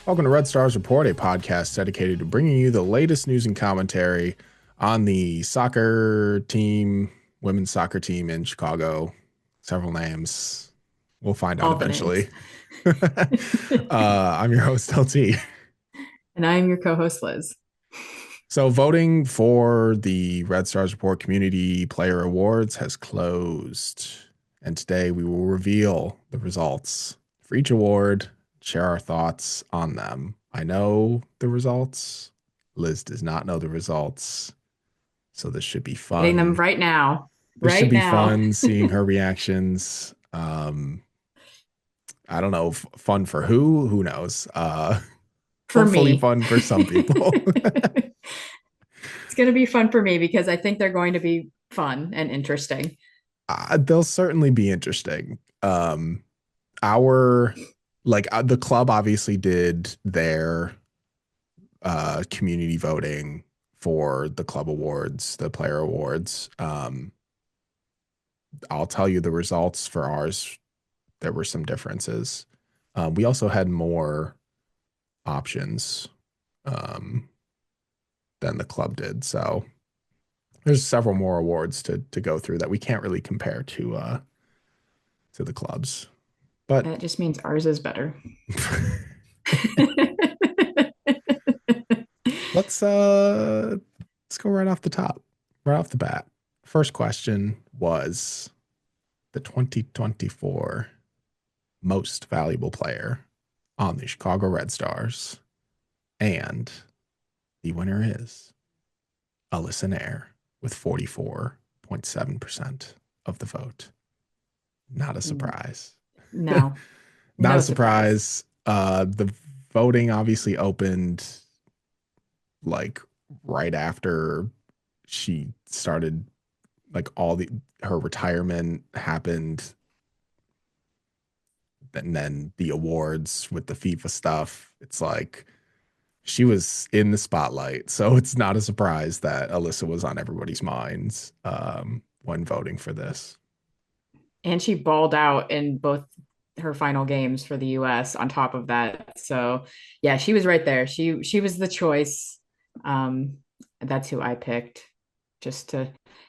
Welcome to Red Stars Report, a podcast dedicated to bringing you the latest news and commentary on the soccer team, women's soccer team in Chicago. Several names. We'll find out All the names. eventually. I'm your host, LT. And I am your co-host, Liz. So, voting for the Red Stars Report Community Player Awards has closed. And today we will reveal the results for each award, share our thoughts on them. I know the results. Liz does not know the results. So, this should be Getting them fun. right now. This should Right be now. fun seeing her reactions. I don't know, fun for who? Who knows? For Hopefully, me. fun for some people. It's going to be fun for me because I think they're going to be fun and interesting. They'll certainly be interesting. Our the club obviously did their community voting for the club awards, the player awards. I'll tell you the results for ours. There were some differences. We also had more options um, than the club did, so there's several more awards to go through that we can't really compare to the clubs. But That just means ours is better. let's let's go right off the top, right off the bat. First question was the 2024 most valuable player on the Chicago Red Stars, and the winner is Alyssa Nair with 44.7% of the vote. Not a surprise. No, Not a no surprise. surprise. The voting obviously opened like right after she started, like all the her retirement happened, and then the awards with the FIFA stuff. It's like she was in the spotlight, so it's not a surprise that Alyssa was on everybody's minds when voting for this. And she balled out in both her final games for the US on top of that. So yeah, she was right there. She was the choice. Um, that's who I picked just to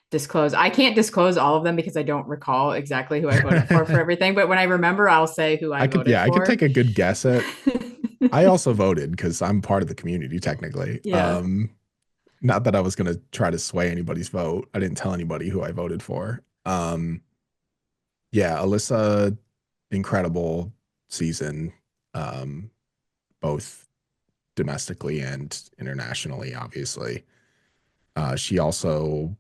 disclose. I can't disclose all of them because I don't recall exactly who I voted for everything, but when I remember, I'll say who I voted I could take for. a good guess at. I also voted because I'm part of the community technically. Yeah. Not that I was gonna try to sway anybody's vote. I didn't tell anybody who I voted for. Yeah, Alyssa, incredible season, um, both domestically and internationally, obviously. She also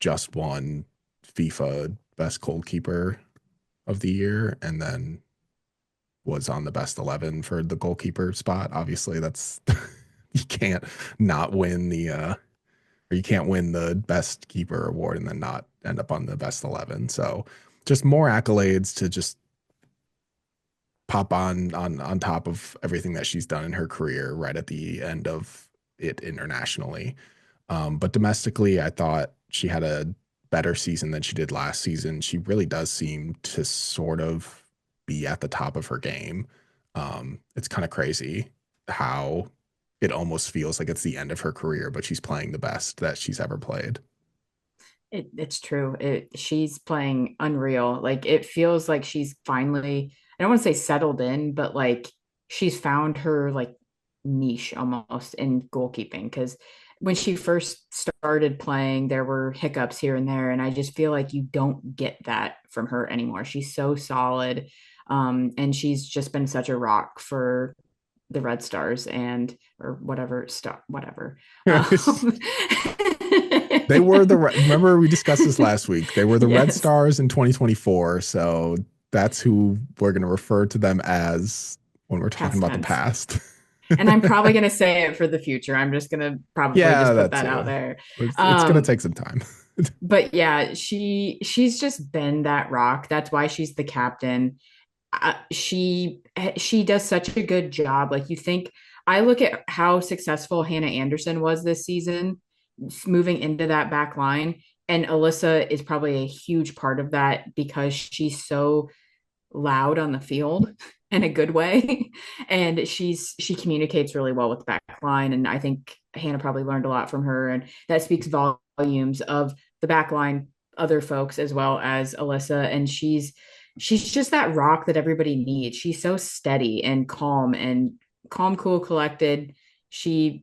just won FIFA Best Goalkeeper of the Year and then was on the best 11 for the goalkeeper spot. Obviously, that's you can't not win or you can't win the best keeper award and then not end up on the best 11. So just more accolades to just pop on top of everything that she's done in her career right at the end of it internationally. But domestically, I thought she had a better season than she did last season. She really does seem to sort of be at the top of her game. It's kind of crazy how it almost feels like it's the end of her career, but she's playing the best that she's ever played. It's true. She's playing unreal. Like it feels like she's finally, I don't want to say settled in, but like she's found her like niche almost in goalkeeping. Because when she first started playing, there were hiccups here and there, and I just feel like you don't get that from her anymore. She's so solid, and she's just been such a rock for the Red Stars and or whatever star whatever. They were remember we discussed this last week. They were the Red Yes, Stars in 2024, so that's who we're going to refer to them as when we're talking past about the tense. past. And I'm probably going to say it for the future. I'm just going to probably Yeah, just put that that out too. there. It's going to Um, take some time. but yeah, she's just been that rock. That's why she's the captain. She does such a good job. Like you think, I look at how successful Hannah Anderson was this season, moving into that back line, and Alyssa is probably a huge part of that because she's so loud on the field. in a good way. And she communicates really well with the back line. And I think Hannah probably learned a lot from her. And that speaks volumes of the back line, other folks, as well as Alyssa. And she's just that rock that everybody needs. She's so steady and calm, cool, collected. She's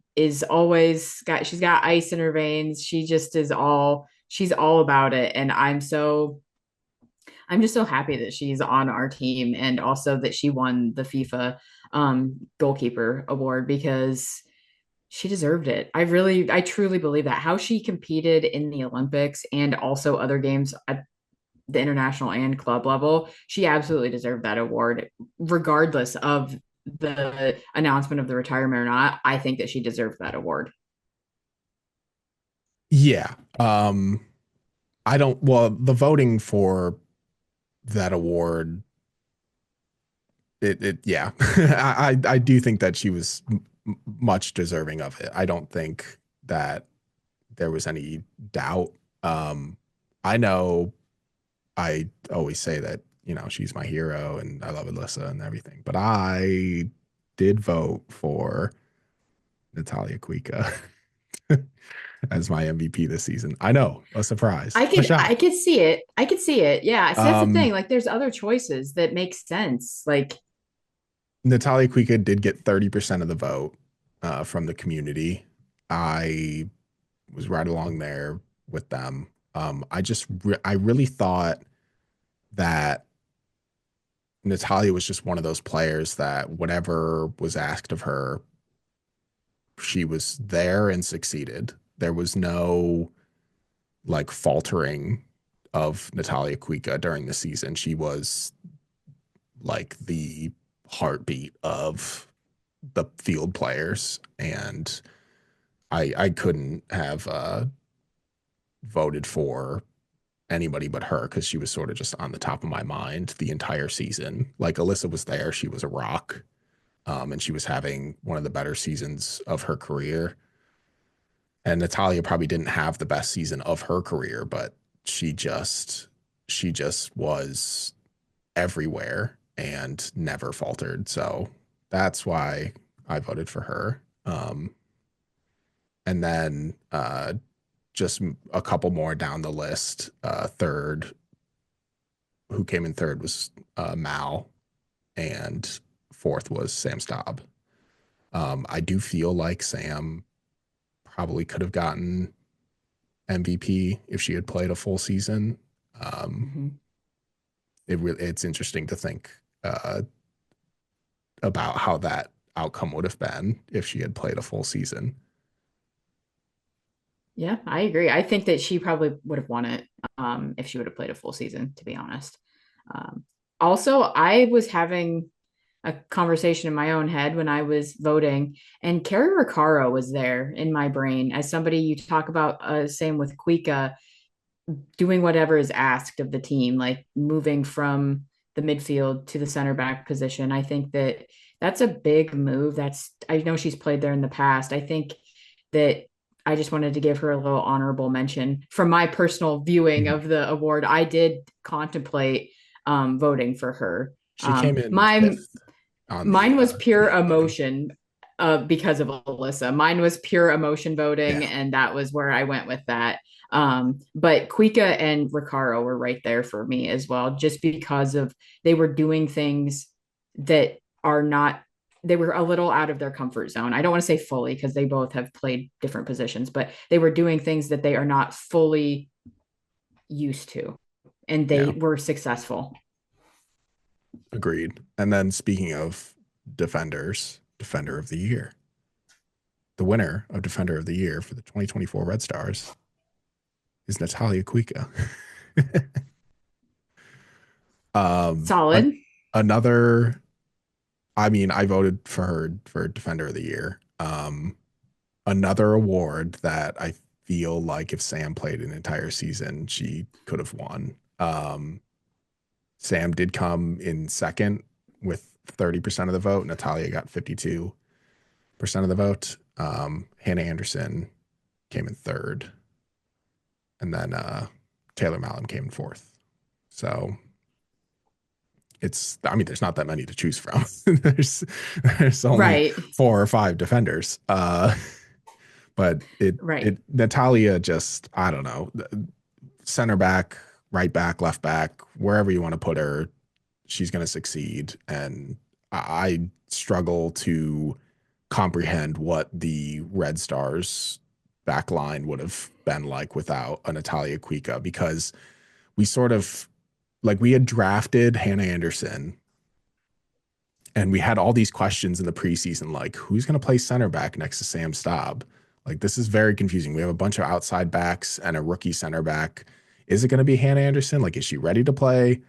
got ice in her veins. She just is all she's all about it. And I'm just so happy that she's on our team and also that she won the FIFA goalkeeper award because she deserved it. I truly believe that. How she competed in the Olympics and also other games at the international and club level, she absolutely deserved that award, regardless of the announcement of the retirement or not. I think that she deserved that award. Yeah. I don't, well, the voting for that award, yeah, I do think that she was much deserving of it. I don't think that there was any doubt. Um, I know I always say that, she's my hero and I love Alyssa and everything, but I did vote for Natalia Kuika as my MVP this season. I know, a surprise, a I shock. could see it. I could see it. Yeah. So that's the Um, thing. Like there's other choices that make sense. Like, Natalia Kuika did get 30% of the vote from the community. I was right along there with them. I really thought that Natalia was just one of those players that whatever was asked of her, she was there and succeeded. There was no like faltering of Natalia Kuika during the season. She was like the heartbeat of the field players, and I couldn't have voted for anybody but her because she was sort of just on the top of my mind the entire season. Like Alyssa was there, she was a rock, and she was having one of the better seasons of her career. And Natalia probably didn't have the best season of her career, but she just she just was everywhere and never faltered. So that's why I voted for her. And then just a couple more down the list. Third, who came in third was Mal, and fourth was Sam Staub. I do feel like Sam probably could have gotten MVP if she had played a full season. Um, mhm. it's interesting to think about how that outcome would have been if she had played a full season. Yeah, I agree. I think that she probably would have won it if she would have played a full season, to be honest. Um, Also, I was having a conversation in my own head when I was voting, and Carrie Recaro was there in my brain as somebody you talk about, same with Kuika, doing whatever is asked of the team, like moving from the midfield to the center back position. I think that that's a big move. I know she's played there in the past. I think that I just wanted to give her a little honorable mention from my personal viewing Mhm. of the award. I did contemplate voting for her. She came in My fifth on the Mine was pure community voting. emotion because of Alyssa. Mine was pure emotion voting, Yeah, and that was where I went with that. But Kuika and Ricaro were right there for me as well, just because of they were doing things that are not, they were a little out of their comfort zone. I don't want to say fully because they both have played different positions, but they were doing things that they are not fully used to, and they yeah, were successful. agreed. And then speaking of defenders, defender of the year, the winner of defender of the year for the 2024 Red Stars is Natalia Kuika. Solid. Another, I mean, I voted for her for defender of the year. Another award that I feel like if Sam played an entire season, she could have won. Sam did come in second with 30% of the vote. Natalia got 52% of the vote. Hannah Anderson came in third. And then Taylor Mallon came in fourth. So I mean, there's not that many to choose from. there's there's only Right, 4 or 5 defenders. But right. Natalia just, I don't know, center back, right back, left back, wherever you want to put her, she's going to succeed. And I struggle to comprehend what the Red Stars back line would have been like without a Natalia Kuika, because we sort of like we had drafted Hannah Anderson and we had all these questions in the preseason, like who's going to play center back next to Sam Staub? Like this is very confusing. We have a bunch of outside backs and a rookie center back. Is it going to be Hannah Anderson? Like, is she ready to play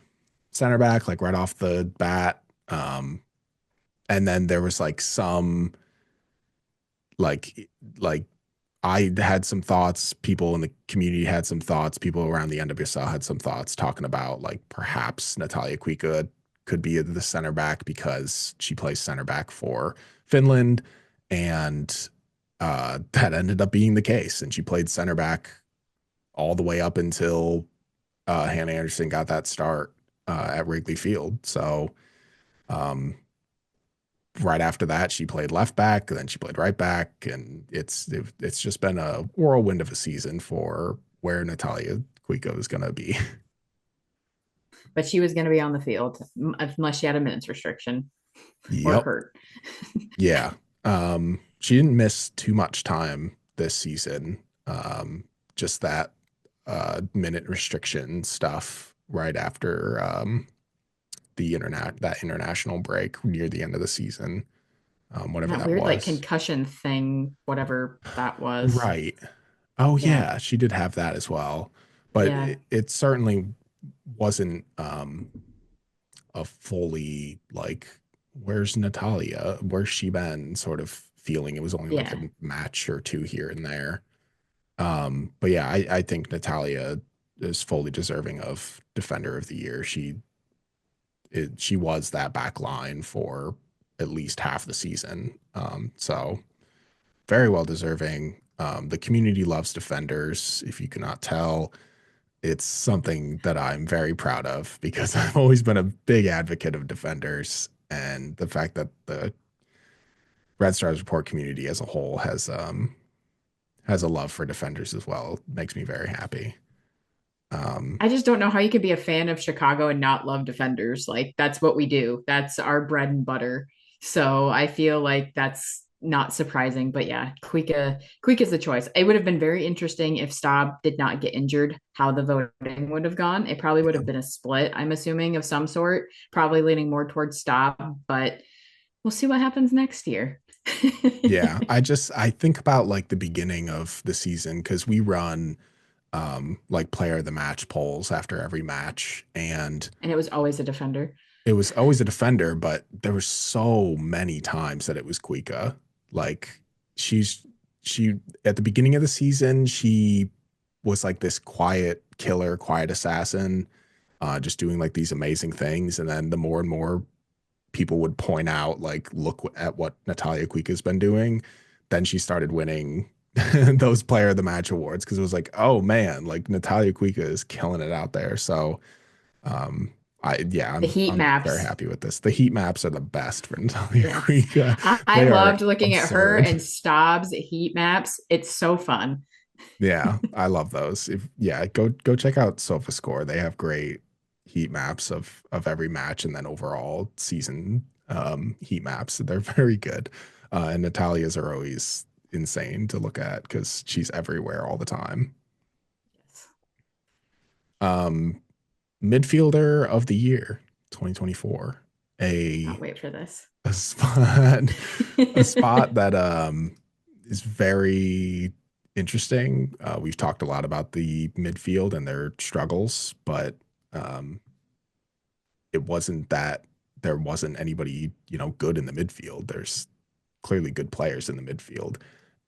center back like right off the bat? And then there was like some like like I had some thoughts. People in the community had some thoughts. People around the NWSL had some thoughts talking about like perhaps Natalia Kuika could be the center back because she plays center back for Finland, and that ended up being the case. And she played center back all the way up until Hannah Anderson got that start at Wrigley Field. So um, right after that, she played left back, and then she played right back, and it's just been a whirlwind of a season for where Natalia Kuiko is going to be. But she was going to be on the field unless she had a minutes restriction or Yep. hurt. Yeah. She didn't miss too much time this season. Just that minute restriction stuff right after the international break near the end of the season, And whatever that that weird like was. concussion thing, whatever that was. Right. Oh Yeah. yeah, she did have that as well. But Yeah. it certainly wasn't a fully like where's Natalia? Where's she been sort of feeling. It was only like Yeah. a match or two here and there. But yeah, I think Natalia is fully deserving of Defender of the Year. She was that back line for at least half the season. So very well deserving. The community loves defenders. If you cannot tell, it's something that I'm very proud of because I've always been a big advocate of defenders, and the fact that the Red Stars Report community as a whole has a love for defenders as well makes me very happy. Um, I just don't know how you could be a fan of Chicago and not love defenders. Like that's what we do. That's our bread and butter. So I feel like that's not surprising. But yeah, Kuika is the choice. It would have been very interesting if Staub did not get injured, how the voting would have gone. It probably would have been a split, I'm assuming, of some sort, probably leaning more towards Staub, but we'll see what happens next year. yeah, I think about like the beginning of the season because we run like player of the match polls after every match, and And it was always a defender. it was always a defender, but there were so many times that it was Kuika. Like she's she at the beginning of the season, she was like this quiet killer, quiet assassin, just doing like these amazing things. And then the more and more people would point out, like, look at what Natalia Kuika's been doing, then she started winning those player of the match awards because it was like, oh man, like Natalia Kuika is killing it out there. So yeah, The heat I'm very maps. happy with this. The heat maps are the best for Natalia Yes. Kuika. I They are loved looking at her absurd. and Staub's heat maps. It's so fun. Yeah, I love those. If yeah, go check out SofaScore. They have great heat maps of every match and then overall season heat maps. They're very good. And Natalia's are always insane to look at because she's everywhere all the time. Yes. Um, Midfielder of the year 2024. Can't A wait for this. a spot a spot that is very interesting. We've talked a lot about the midfield and their struggles, but um, it wasn't that there wasn't anybody, good in the midfield. There's clearly good players in the midfield,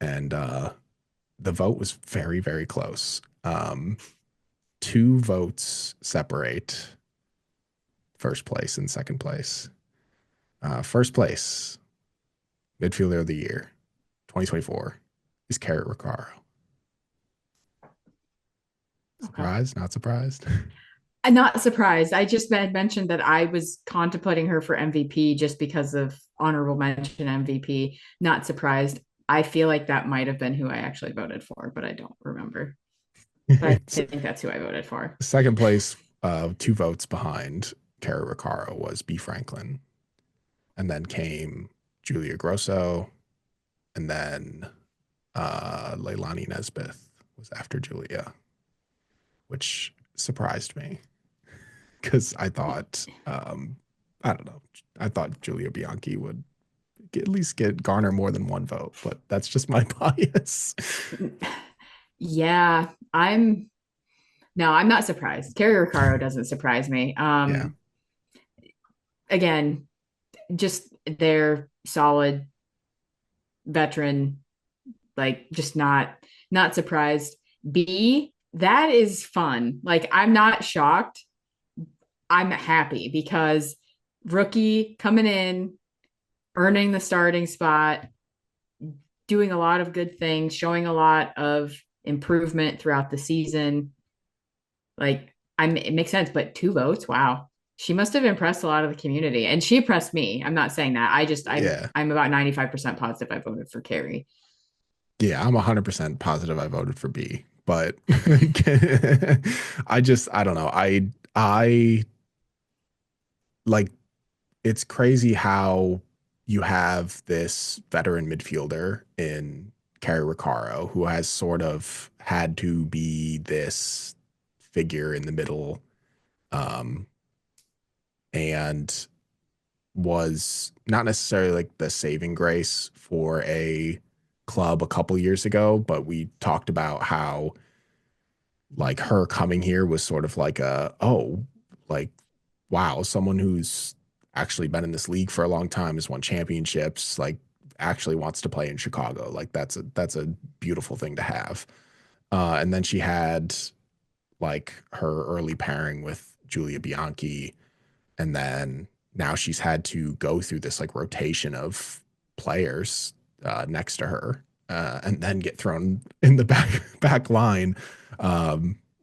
and the vote was very, very close. 2 votes separate first place and second place. First place, midfielder of the year, 2024, is Carrot Recaro. Okay. Surprised? Not surprised? I'm not surprised. I just mentioned that I was contemplating her for MVP just because of honorable mention MVP. Not surprised. I feel like that might have been who I actually voted for, but I don't remember. But I It's think that's who I voted for. second place, 2 votes behind Kara Recaro was B. Franklin. And then came Julia Grosso. And then Leilani Nesbitt was after Julia, which surprised me because I don't know, I thought Julia Bianchi would at least get garner more than 1 vote, but that's just my bias. Yeah, I'm no, I'm not surprised. Carrie Recaro doesn't surprise me. Yeah. Again, just they're solid veteran, like just not surprised. B, that is fun. Like I'm not shocked. I'm happy because rookie coming in, earning the starting spot, doing a lot of good things, showing a lot of improvement throughout the season. Like it makes sense, but 2 votes, wow. She must have impressed a lot of the community, and she impressed me. I'm not saying that. Yeah. I'm about 95% positive I voted for Carrie. Yeah. I'm 100% positive I voted for B, but I don't know. I like, it's crazy how you have this veteran midfielder in Kerry Recaro who has sort of had to be this figure in the middle, um, and was not necessarily like the saving grace for a club a couple years ago, but we talked about how like her coming here was sort of like like wow, someone who's actually been in this league for a long time, has won championships, like actually wants to play in Chicago. Like that's a beautiful thing to have. And then she had like her early pairing with Julia Bianchi, and then now she's had to go through this like rotation of players next to her, and then get thrown in the back line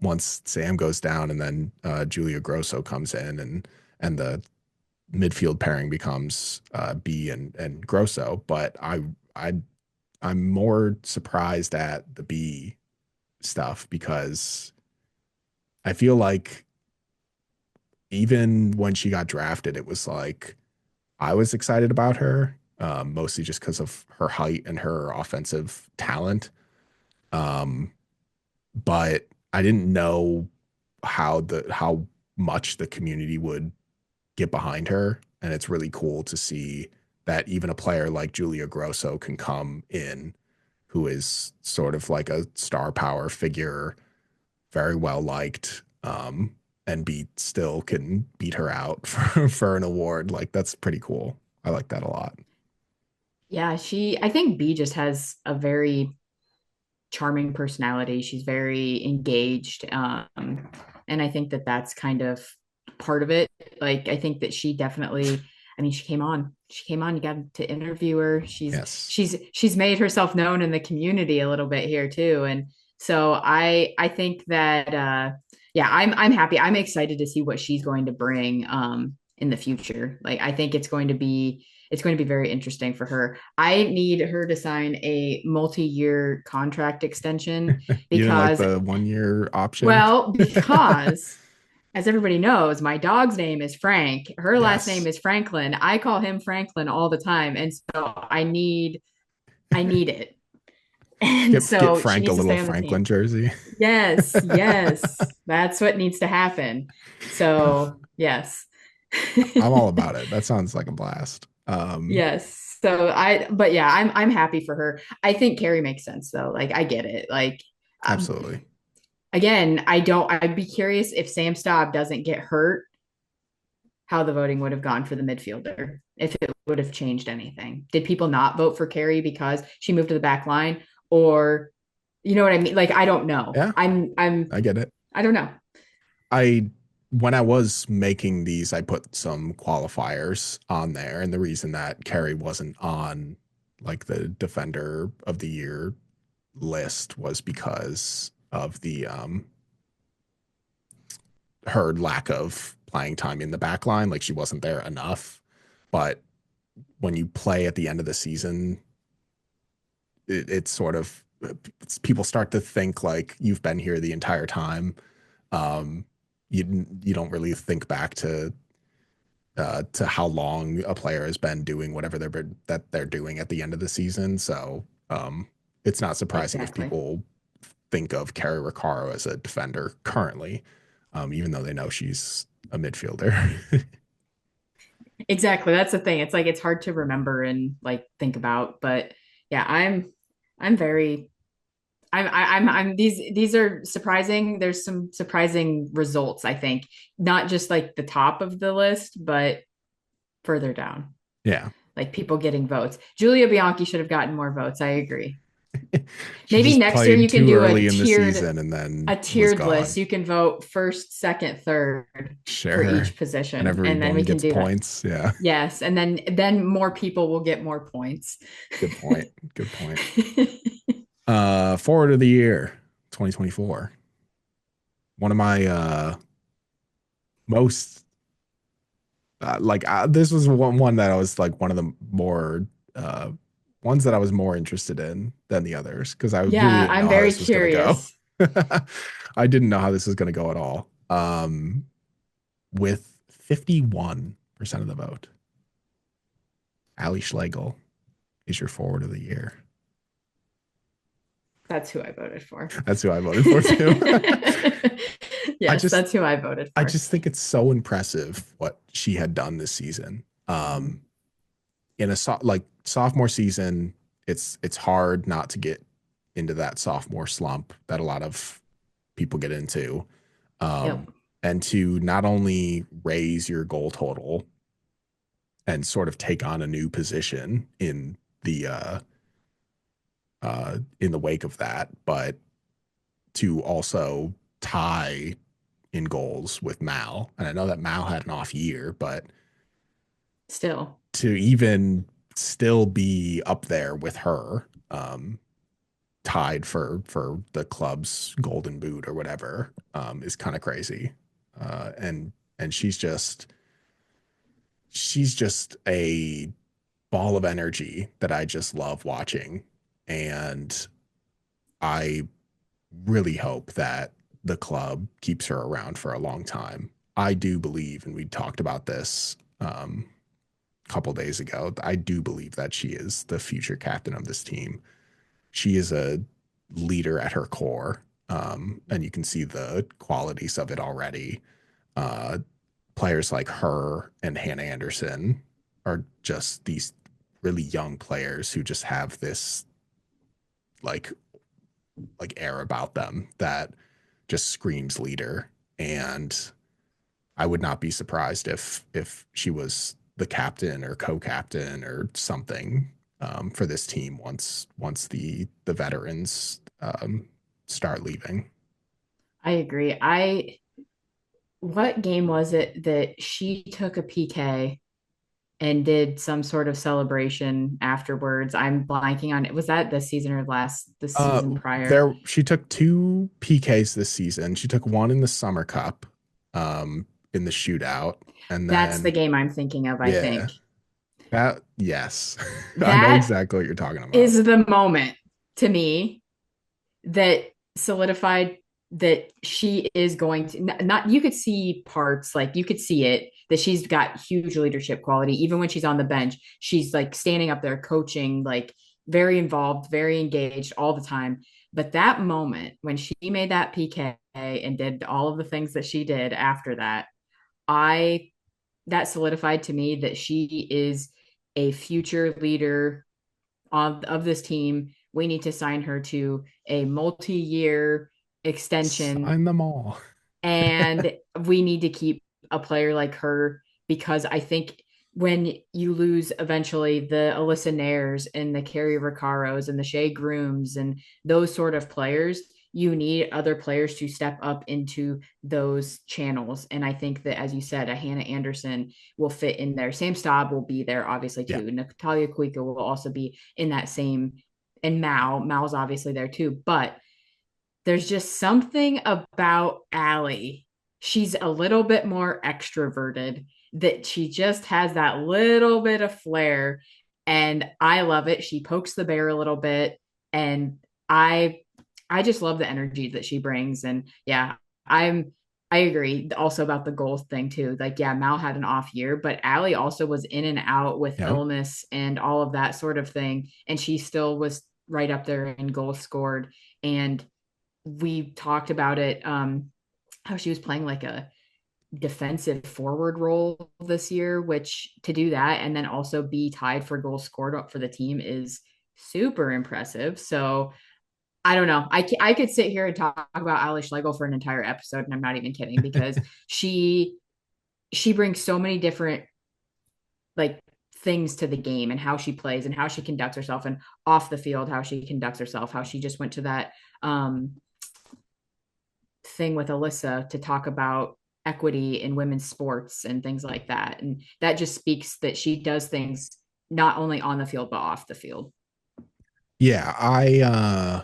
once Sam goes down, and then Julia Grosso comes in, and the midfield pairing becomes B and Grosso. But I I'm more surprised at the B stuff because I feel like even when she got drafted, it was like I was excited about her, mostly just because of her height and her offensive talent. Um, but I didn't know how much the community would get behind her, and it's really cool to see that even a player like Julia Grosso can come in, who is sort of like a star power figure, very well liked, and still can beat her out for an award. Like that's pretty cool. I like that a lot. Yeah, I think B just has a very charming personality. She's very engaged. And I think that that's kind of part of it. Like, I think that she definitely, I mean, she came on, you got to interview her. Yes. She's made herself known in the community a little bit here too. And so I think that, yeah, I'm happy. I'm excited to see what she's going to bring, in the future. Like, I think it's going to be very interesting for her. I need her to sign a multi-year contract extension You didn't like because, the 1 year option? well, because as everybody knows, my dog's name is Frank. Her last name Yes. is Franklin. I call him Franklin all the time. And so I need it. And Get so she Frank a needs to little stay on the Franklin team. jersey. Yes, yes. That's what needs to happen. So, yes. I'm all about it. That sounds like a blast. Yes. But yeah, I'm happy for her. I think Carrie makes sense though. Like, I get it. Like, um, Absolutely. again, I'd be curious if Sam Staub doesn't get hurt, how the voting would have gone for the midfielder, if it would have changed anything. Did people not vote for Carrie because she moved to the back line? Or, you know what I mean? Like, I don't know. Yeah, I get it. I don't know. I When I was making these, I put some qualifiers on there, and the reason that Kerry wasn't on like the Defender of the Year list was because of the her lack of playing time in the back line. Like she wasn't there enough. But when you play at the end of the season, it's sort of people start to think like you've been here the entire time. Um, you don't really think back to how long a player has been doing whatever they're doing at the end of the season. So it's not surprising if Exactly. people think of Carrie Riccaro as a defender currently, even though they know she's a midfielder. Exactly. That's the thing. It's like it's hard to remember and like think about, but yeah, I'm very I'm these are surprising. There's some surprising results, I think. Not just like the top of the list, but further down. Yeah. Like people getting votes. Julia Bianchi should have gotten more votes. I agree. She Maybe just next year played you can too do early in the season and then a was tiered list. gone. You can vote first, second, third for Sure. each And position, and then everyone we can gets do that. points. Yeah. Yes, and then more people will get more points. Good point. Good point. Forward of the year, 2024. One of my most this was one that I was like one of the more uh ones that I was more interested in than the others because I really Yeah, didn't I'm know how very this was gonna go. curious. I didn't know how this was gonna go at all. With 51% of the vote, Ali Schlegel is your forward of the year. That's who I voted for. That's who I voted for too. I Yes, just that's who I voted I for. just think it's so impressive what she had done this season. In a like sophomore season, it's hard not to get into that sophomore slump that a lot of people get into. Yep, And to not only raise your goal total and sort of take on a new position in the wake of that, but to also tie in goals with Mal. And I know that Mal had an off year, but still. to even still be up there with her, tied for the club's golden boot or whatever, is kind of crazy. And she's just a ball of energy that I just love watching. And I really hope that the club keeps her around for a long time. I do believe, and we talked about this a couple days ago, I do believe that she is the future captain of this team. She is a leader at her core, and you can see the qualities of it already. Uh, Players like her and Hannah Anderson are just these really young players who just have this like air about them that just screams leader. And I would not be surprised if she was the captain or co-captain or something for this team once the veterans start leaving. I agree. I What game was it that she took a PK and did some sort of celebration afterwards? I'm blanking on it. Was that this season or the season prior? There she took two PKs this season. She took one in the Summer Cup, in the shootout, and That's the then game I'm thinking of, I yeah, think. that yes, I know That exactly what you're talking about. is the moment to me that solidified that she is going to not you could see parts like you could see it that she's got huge leadership quality even when she's on the bench she's like standing up there coaching like very involved very engaged all the time but that moment when she made that PK and did all of the things that she did after that I that solidified to me that she is a future leader of this team. We need to sign her to a multi-year extension, Sign them all. and we need to keep a player like her because I think when you lose eventually the Alyssa Nairs and the Carrie Riccaros and the Shea Grooms and those sort of players, you need other players to step up into those channels. And I think that, as you said, a Hannah Anderson will fit in there. Sam Staub will be there, obviously, Yeah. too. Natalia Kuika will also be in that same, and Mal's obviously there too. But there's just something about Allie. she's a little bit more extroverted, that she just has that little bit of flair. And I love it. She pokes the bear a little bit. And I I just love the energy that she brings. And yeah, I agree also about the goals thing too. Like, yeah, Mal had an off year, but Allie also was in and out with Yep. illness and all of that sort of thing. And she still was right up there in goals scored. And we talked about it, how she was playing like a defensive forward role this year, which to do that and then also be tied for goals scored for the team is super impressive. So I don't know. I could sit here and talk about Ali Schlegel for an entire episode, and I'm not even kidding because she she brings so many different like things to the game and how she plays and how she conducts herself and off the field how she conducts herself, how she just went to that thing with Alyssa to talk about equity in women's sports and things like that. And that just speaks that she does things not only on the field but off the field. Yeah, I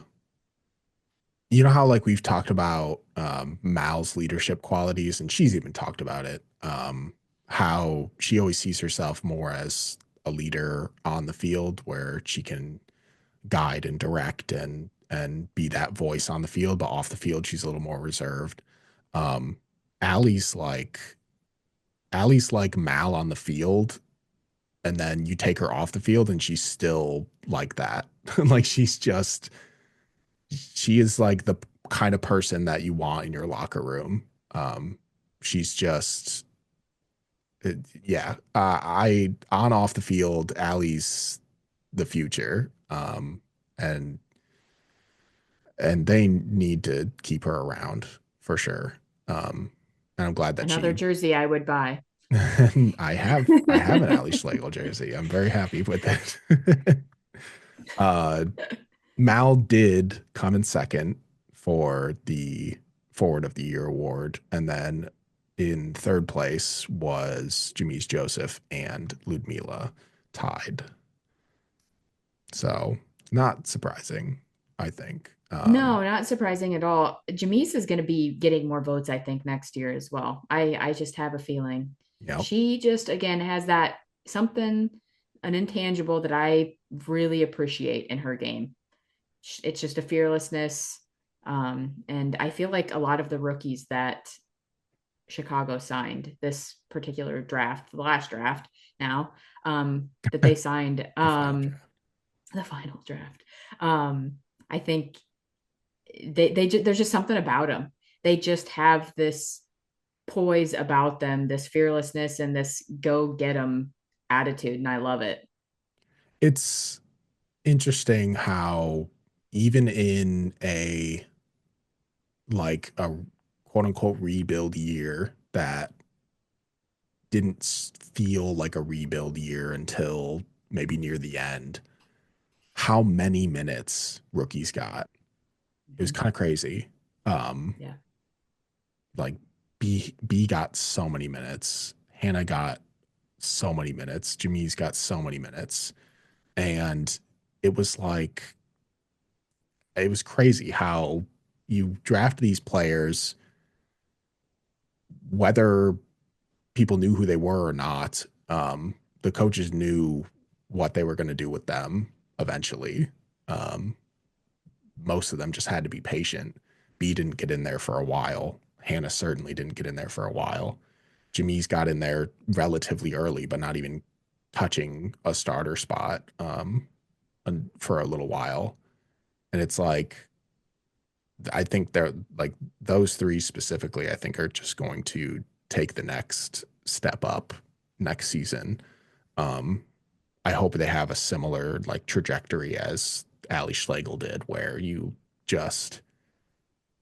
you know how like we've talked about Mal's leadership qualities, and she's even talked about it. How she always sees herself more as a leader on the field where she can guide and direct and be that voice on the field, but off the field she's a little more reserved. Um Allie's like Allie's like Mal on the field, and then you take her off the field and she's still like that. Like she is like the kind of person that you want in your locker room. She's just yeah. I on off the field, Allie's the future. And they need to keep her around for sure. And I'm glad that Another she jersey I would buy. I have an Ali Schlegel jersey. I'm very happy with it. uh Mal did come in second for the Forward of the Year award, and then in third place was Jamise Joseph and Ludmila tied. So not surprising, I think. No, not surprising at all. Jamise is going to be getting more votes, I think, next year as well. I just have a feeling. Yep. She just again has that something, an intangible that I really appreciate in her game. It's just a fearlessness. And I feel like a lot of the rookies that Chicago signed this particular draft, the last draft now, that they signed, The final draft. the final draft. I think there's just something about them. They just have this poise about them, this fearlessness, and this go get them attitude, and I love it. It's interesting how even in a like a quote unquote rebuild year that didn't feel like a rebuild year until maybe near the end, how many minutes rookies got. It was Mhm. kind of crazy. Um, Yeah. like B got so many minutes. Hannah got so many minutes. Jamise got so many minutes. And it was like it was crazy how you draft these players, whether people knew who they were or not. The coaches knew what they were going to do with them eventually. Um, most of them just had to be patient. B didn't get in there for a while. Hannah certainly didn't get in there for a while. Jamise got in there relatively early, but not even touching a starter spot for a little while. And it's like, I think they're like those three specifically, I think are just going to take the next step up next season. Um, I hope they have a similar like trajectory as Ali Schlegel did, where you just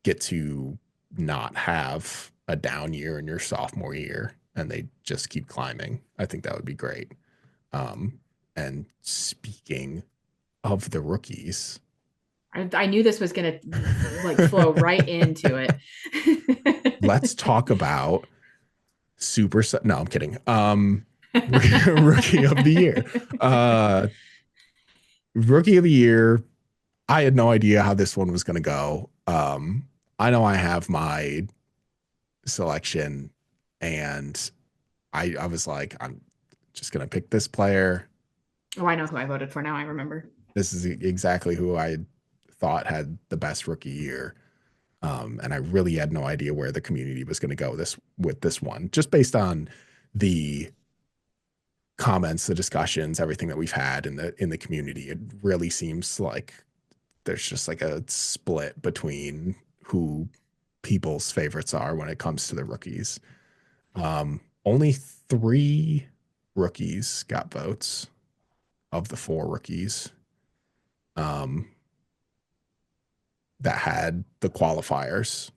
get to not have a down year in your sophomore year and they just keep climbing. I think that would be great. Um, and speaking of the rookies, I knew this was gonna like flow right into it. let's talk about super. No, I'm kidding. Rookie of the year. Uh, Rookie of the year. I had no idea how this one was going to go. I know I have my selection, and I was like, I'm just gonna pick this player. Oh, I know who I voted for now. I remember. This is exactly who I thought had the best rookie year. And I really had no idea where the community was going to go this with this one, just based on the comments, the discussions, everything that we've had in the community. It really seems like there's just like a split between who people's favorites are when it comes to the rookies. Only three rookies got votes of the four rookies um, that had the qualifiers,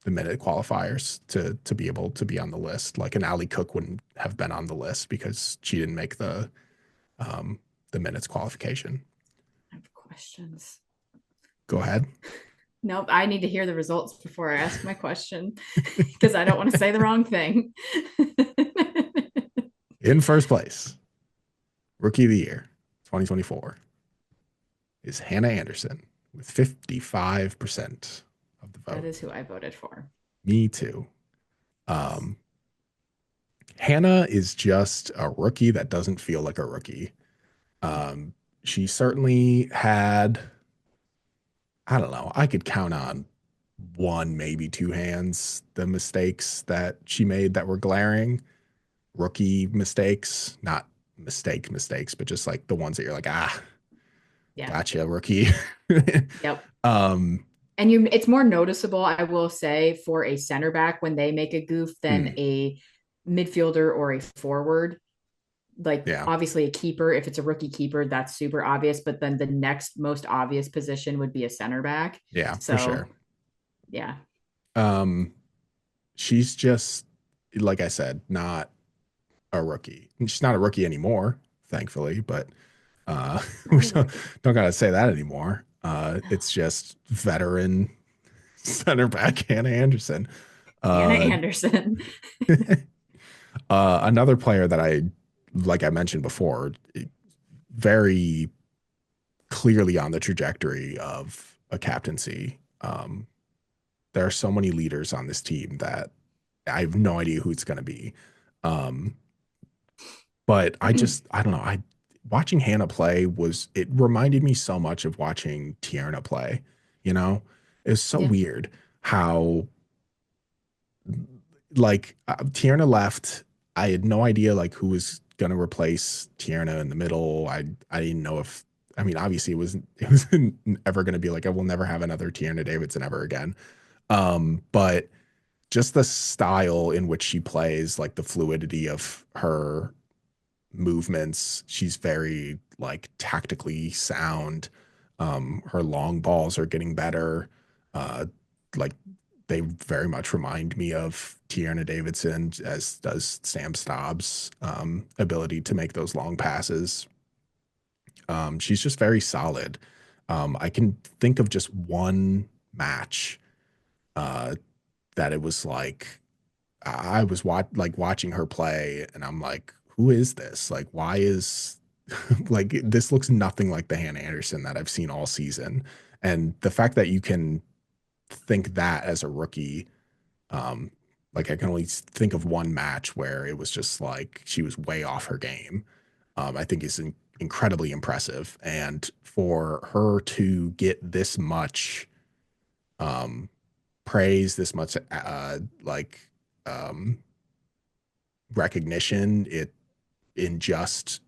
the minute qualifiers to be able to be on the list. Like an Ali Cook wouldn't have been on the list because she didn't make um, the minutes qualification. I have questions. Go ahead. Nope, I need to hear the results before I ask my question because I don't want to say the wrong thing. In first place, rookie of the year, 2024, is Hannah Anderson with 55% of the That vote. is who I voted for. Me too. Um, Hannah is just a rookie that doesn't feel like a rookie. Um, she certainly had, I don't know, I could count on one, maybe two hands, the mistakes that she made that were glaring, rookie mistakes, not mistakes, but just like the ones that you're like, ah, Yeah. gotcha, rookie. Yep. um, And it's more noticeable, I will say, for a center back when they make a goof than mm, a midfielder or a forward. Like yeah, obviously a keeper, if it's a rookie keeper, that's super obvious. But then the next most obvious position would be a center back. yeah, for sure. So yeah, Um, she's just, like I said, not a rookie. She's not a rookie anymore, thankfully, but we not a rookie. don't gotta say that anymore. It's just veteran center back Hannah Anderson. Hannah Uh, Anderson. another player that like I mentioned before, very clearly on the trajectory of a captaincy. There are so many leaders on this team that I have no idea who it's going to be. Um, but I don't know. Watching Hannah play it reminded me so much of watching Tierna play. You know, it's so Yeah. weird how like Tierna left. I had no idea like who was gonna replace Tierna in the middle. I didn't know if I mean obviously it wasn't ever gonna be like I will never have another Tierna Davidson ever again. But just the style in which she plays, like the fluidity of her movements. She's very like tactically sound. Her long balls are getting better. Uh, like they very much remind me of Tierna Davidson, as does Sam Stobbs' ability to make those long passes. She's just very solid. I can think of just one match uh, that it was like I was watching her play, and I'm like, who is this? Like, why is like this looks nothing like the Hannah Anderson that I've seen all season. And the fact that you can think that as a rookie, um, like I can only think of one match where it was just like she was way off her game. I think is incredibly impressive, and for her to get this much um, praise, this much um, recognition, it in just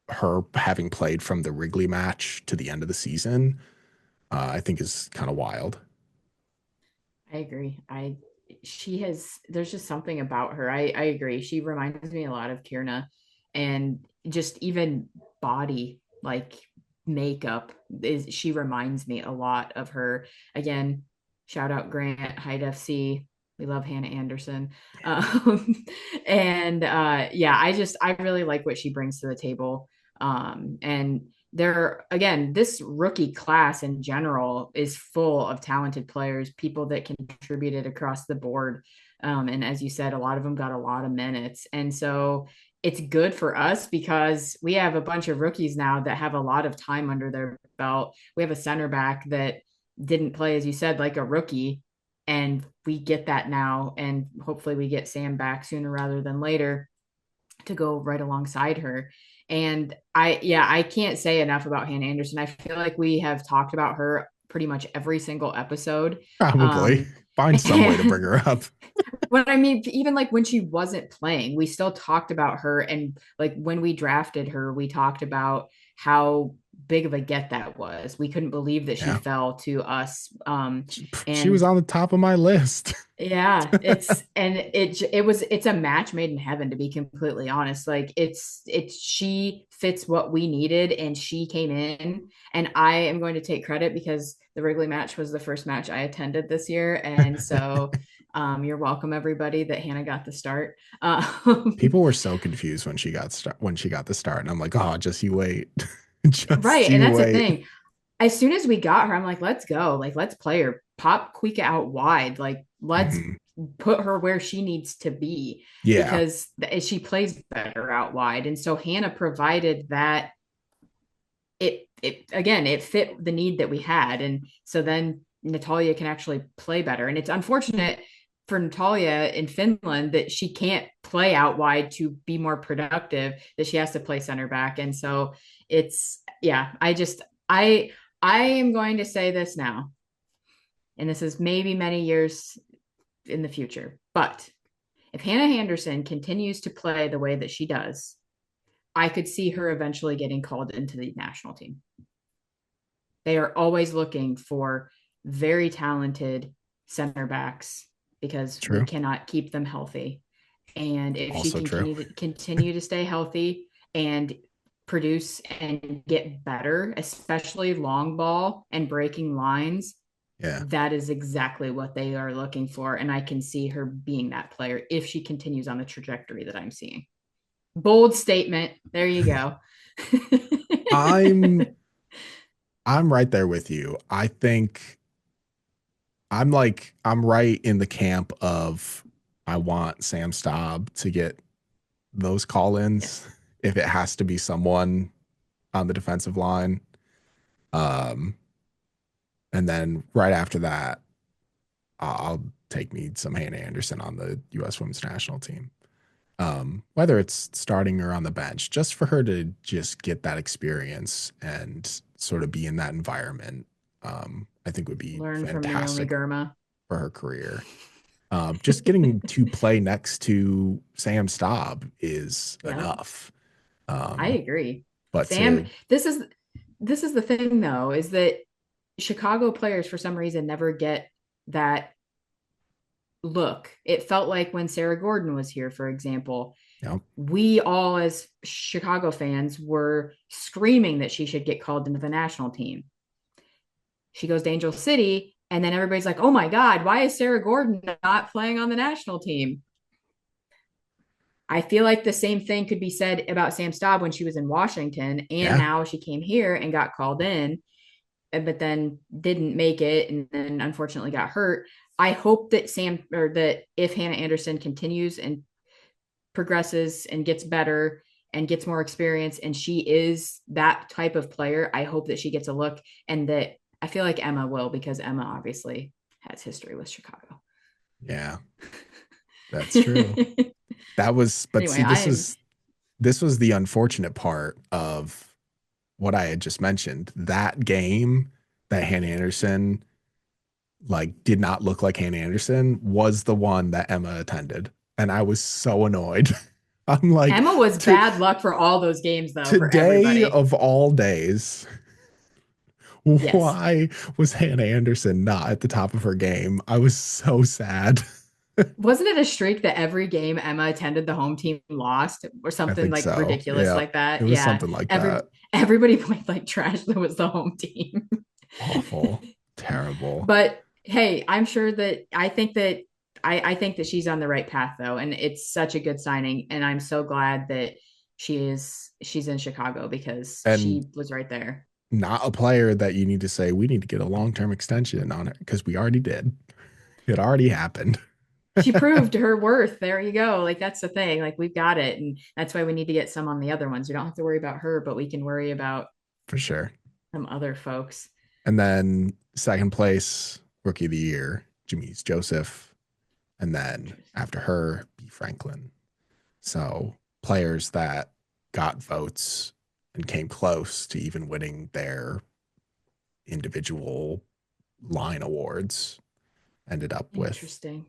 her having played from the Wrigley match to the end of the season, I think is kind of wild. I agree. She has, there's just something about her. I agree. She reminds me a lot of Kierna, and just even body, like makeup she reminds me a lot of her. Again, shout out Grant, Hyde FC. We love Hannah Anderson. Um, and yeah, I really like what she brings to the table. And there again, this rookie class in general is full of talented players, people that contributed across the board. And as you said, a lot of them got a lot of minutes. And so it's good for us because we have a bunch of rookies now that have a lot of time under their belt. We have a center back that didn't play, as you said, like a rookie, And we get that now. And hopefully we get Sam back sooner rather than later to go right alongside her. And I can't say enough about Hannah Anderson. I feel like we have talked about her pretty much every single episode. Probably Um, find some way to bring her up. what I mean, even like when she wasn't playing, we still talked about her. And like when we drafted her, we talked about how big of a get that was. We couldn't believe that she Yeah. fell to us. She was And on the top of my list. yeah, it's a match made in heaven, to be completely honest. Like it's she fits what we needed, and she came in. And I am going to take credit because the Wrigley match was the first match I attended this year, and so you're welcome, everybody, that Hannah got the start. People were so confused when she got the start, and I'm like, oh, just you wait, just Right, and you that's the wait. thing. As soon as we got her, I'm like, let's go. Like, let's play her. Pop Kuika out wide. Like, let's Mhm. put her where she needs to be Yeah, because she plays better out wide. And so Hannah provided that it again, it fit the need that we had. And so then Natalia can actually play better. And it's unfortunate for Natalia in Finland that she can't play out wide to be more productive, that she has to play center back. And so it's yeah, I am going to say this now, and this is maybe many years in the future, but if Hannah Henderson continues to play the way that she does, I could see her eventually getting called into the national team. They are always looking for very talented center backs because we true. cannot keep them healthy. And if she Also can true. continue to stay healthy and produce and get better, especially long ball and breaking lines, Yeah. that is exactly what they are looking for. And I can see her being that player if she continues on the trajectory that I'm seeing. Bold statement. There you go. I'm I'm right there with you. I think I'm right in the camp of I want Sam Staub to get those call-ins Yes. if it has to be someone on the defensive line. Um, and then right after that, I'll take me some Hannah Anderson on the U.S. Women's National Team. Whether it's starting or on the bench, just for her to just get that experience and sort of be in that environment, I think would be Learn from Naomi fantastic Gurma. for her career. Just getting to play next to Sam Staub is Yep. enough. I Um, agree. but Sam, to, this is the thing though, is that Chicago players for some reason never get that look. It felt like when Sarah Gordon was here, for example, you know, we all as Chicago fans were screaming that she should get called into the national team. She goes to Angel City, and then everybody's like, "Oh my God, why is Sarah Gordon not playing on the national team?" I feel like the same thing could be said about Sam Staub when she was in Washington, and yeah, now she came here and got called in, but then didn't make it, and then unfortunately got hurt. I hope that if Hannah Anderson continues and progresses and gets better and gets more experience, and she is that type of player, I hope that she gets a look, and that I feel like Emma will, because Emma obviously has history with Chicago. yeah, that's true. That was, but Anyway, see, this was the unfortunate part of what I had just mentioned. That game that Hannah Anderson like did not look like Hannah Anderson was the one that Emma attended. And I was so annoyed. I'm like, Emma was to bad luck for all those games, though, for today everybody. of all days, Yes. why was Hannah Anderson not at the top of her game? I was so sad. Wasn't it a streak that every game Emma attended the home team lost or I something think like so. ridiculous Yeah. like It that? was Yeah. something like that. Everybody played like trash that was the home team. Awful. Terrible. But hey, I'm sure that I think that she's on the right path though, and it's such a good signing, and I'm so glad that she's in Chicago because And she was right there. not a player that you need to say, we need to get a long term extension on it because we already did. It already happened. She proved her worth. There you go. Like that's the thing. Like we've got it, and that's why we need to get some on the other ones. We don't have to worry about her, but we can worry about For sure. some other folks. And then second place, rookie of the year. Jamise Joseph, and then Interesting. after her, B. Franklin. So players that got votes and came close to even winning their individual line awards ended up with, Interesting.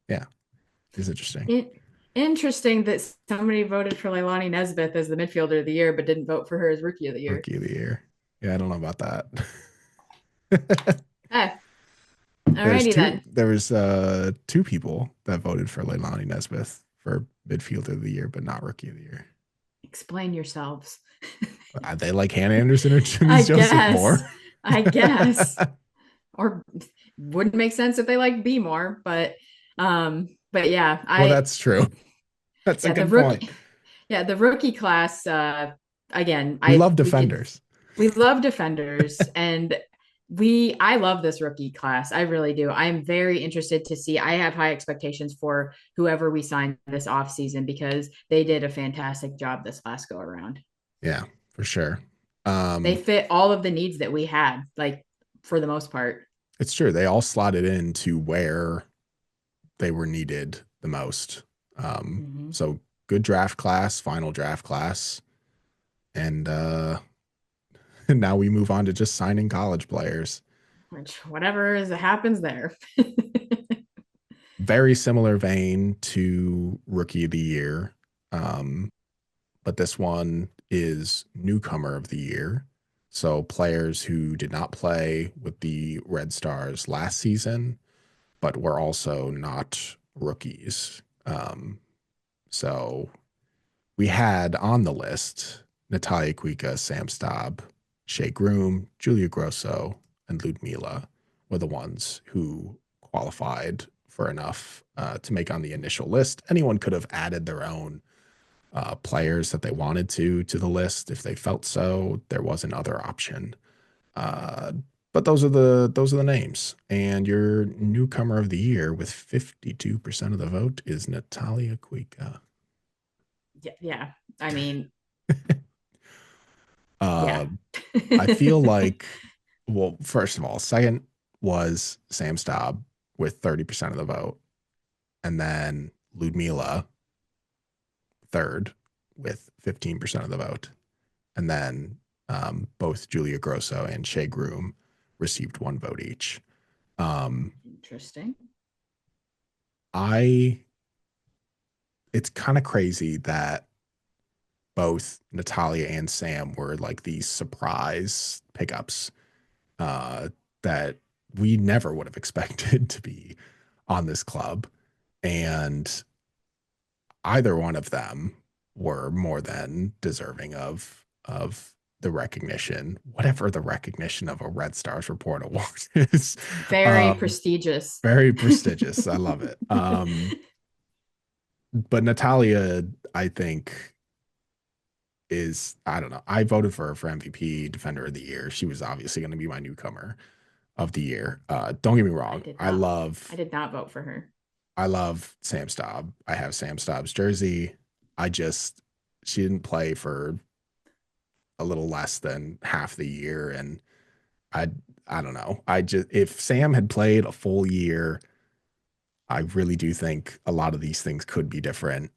yeah, it's interesting. It, interesting that somebody voted for Leilani Nesbitt as the midfielder of the year, but didn't vote for her as rookie of the year. Rookie of the year. Yeah, I don't know about that. Eh, alrighty then. There was two people that voted for Leilani Nesmith for midfielder of the year, but not rookie of the year. Explain yourselves. They like Hannah Anderson or I Jimmy's Joseph guess. more. I guess. Or wouldn't make sense if they like B more, but yeah, Well, I that's true. That's a yeah, the good point. rookie yeah, the rookie class again, We I love we could defenders. we love defenders and I love this rookie class. I really do. I'm very interested to see. I have high expectations for whoever we sign this off season because they did a fantastic job this last go around. Yeah, for sure. They Um, fit all of the needs that we had, like for the most part. it's true. They all slotted into where they were needed the most. Mm-hmm. So good draft class, final draft class, and now we move on to just signing college players. Which whatever is happens there. Very similar vein to Rookie of the Year, um, but this one is Newcomer of the Year. So players who did not play with the Red Stars last season, but were also not rookies. So we had on the list Natalia Kuika, Sam Staub, Shea Groom, Julia Grosso, and Ludmila were the ones who qualified for enough to make on the initial list. Anyone could have added their own players that they wanted to the list if they felt so. There was another option, uh, but those are the names. And your newcomer of the year with 52% of the vote is Natalia Kuika. Yeah, yeah. I mean, Uh, yeah. I feel like, well, first of all, second was Sam Staub with 30% of the vote, and then Ludmila third with 15% of the vote, and then both Julia Grosso and Shea Groom received one vote each. Um, Interesting. I it's kind of crazy that both Natalia and Sam were like these surprise pickups uh, that we never would have expected to be on this club. And either one of them were more than deserving of the recognition, whatever the recognition of a Red Stars Report award is. Very Um, prestigious. very prestigious. I love it. But Natalia, I think, is I don't know. I voted for her for MVP, Defender of the Year. She was obviously going to be my newcomer of the year. Don't get me I wrong. did not I Love did not vote for her. I love Sam Staub. I have Sam Staub's jersey. I just she didn't play for a little less than half the year, and I I don't know. I just if Sam had played a full year, I really do think a lot of these things could be different.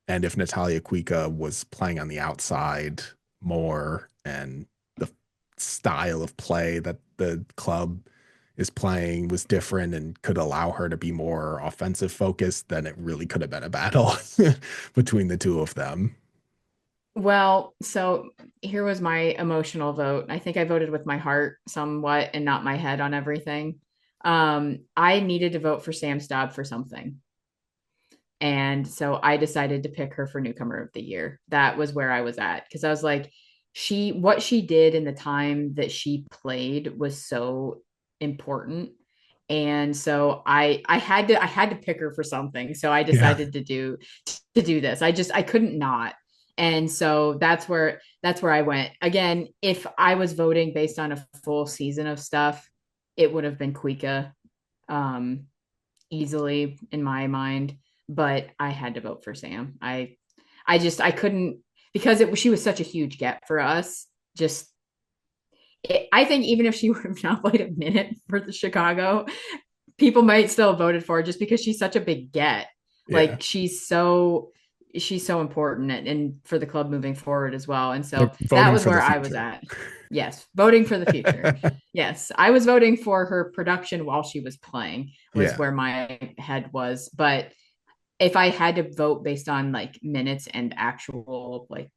And if Natalia Kuika was playing on the outside more and the style of play that the club is playing was different and could allow her to be more offensive focused, then it really could have been a battle between the two of them. Well, so here was my emotional vote. I think I voted with my heart somewhat and not my head on everything. I needed to vote for Sam Staub for something. And so I decided to pick her for newcomer of the year. That was where I was at because I was like, what she did in the time that she played was so important. And so I had to pick her for something. So I Yeah. decided to do this. I couldn't not. And so that's where I went. Again, if I was voting based on a full season of stuff, it would have been Kuika. Um, easily in my mind, but I had to vote for Sam. I couldn't because she was such a huge get for us. Just I think even if she would have not played a minute for the Chicago, people might still have voted for her just because she's such a big get. Yeah. Like she's so important and for the club moving forward as well. And They're so that voting was for the where I was future. at. Yes, voting for the future. Yes, I was voting for her production while she was playing was Yeah. where my head was. But if I had to vote based on like minutes and actual like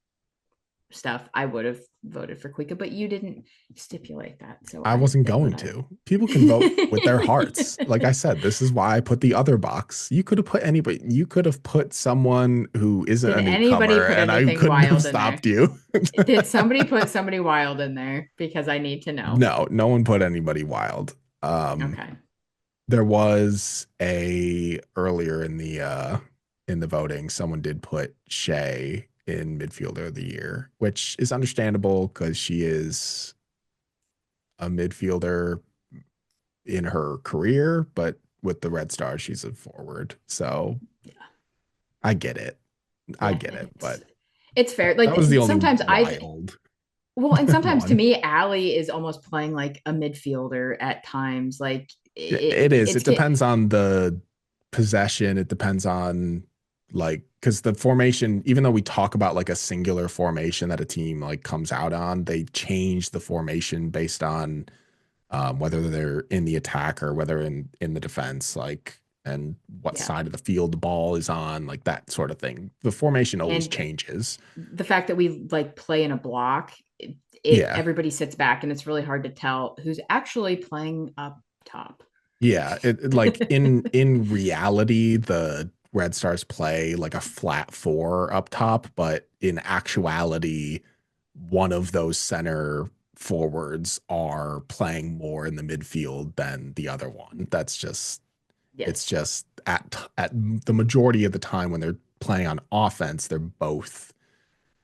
stuff, I would have voted for Kuika, but you didn't stipulate that, so I I wasn't did what going I. to. People can vote with their hearts. Like I said, this is why I put the other box. You could have put anybody, you could have put someone who isn't Did a anybody newcomer, put and I anything couldn't have wild in there? stopped you. Did somebody put somebody wild in there? Because I need to know. No, no one put anybody wild. Um, Okay. there was a earlier in the voting, someone did put Shay in midfielder of the year, which is understandable because she is a midfielder in her career, but with the Red Stars, she's a forward. So Yeah. I get it. I Yeah. get it. But It's fair. that was the Like only sometimes I wild well, and sometimes to one. me, Allie is almost playing like a midfielder at times. Like It is. it's It depends on the possession. It depends on like because the formation, even though we talk about like a singular formation that a team like comes out on, they change the formation based on whether they're in the attack or whether in the defense, like and what yeah. side of the field the ball is on, like that sort of thing. The formation always And changes. the fact that we like play in a block, it Yeah, everybody sits back and it's really hard to tell who's actually playing up top. yeah. Like in reality, the Red Stars play like a flat four up top, but in actuality, one of those center forwards are playing more in the midfield than the other one. That's just it's Yes. just at the majority of the time when they're playing on offense, they're both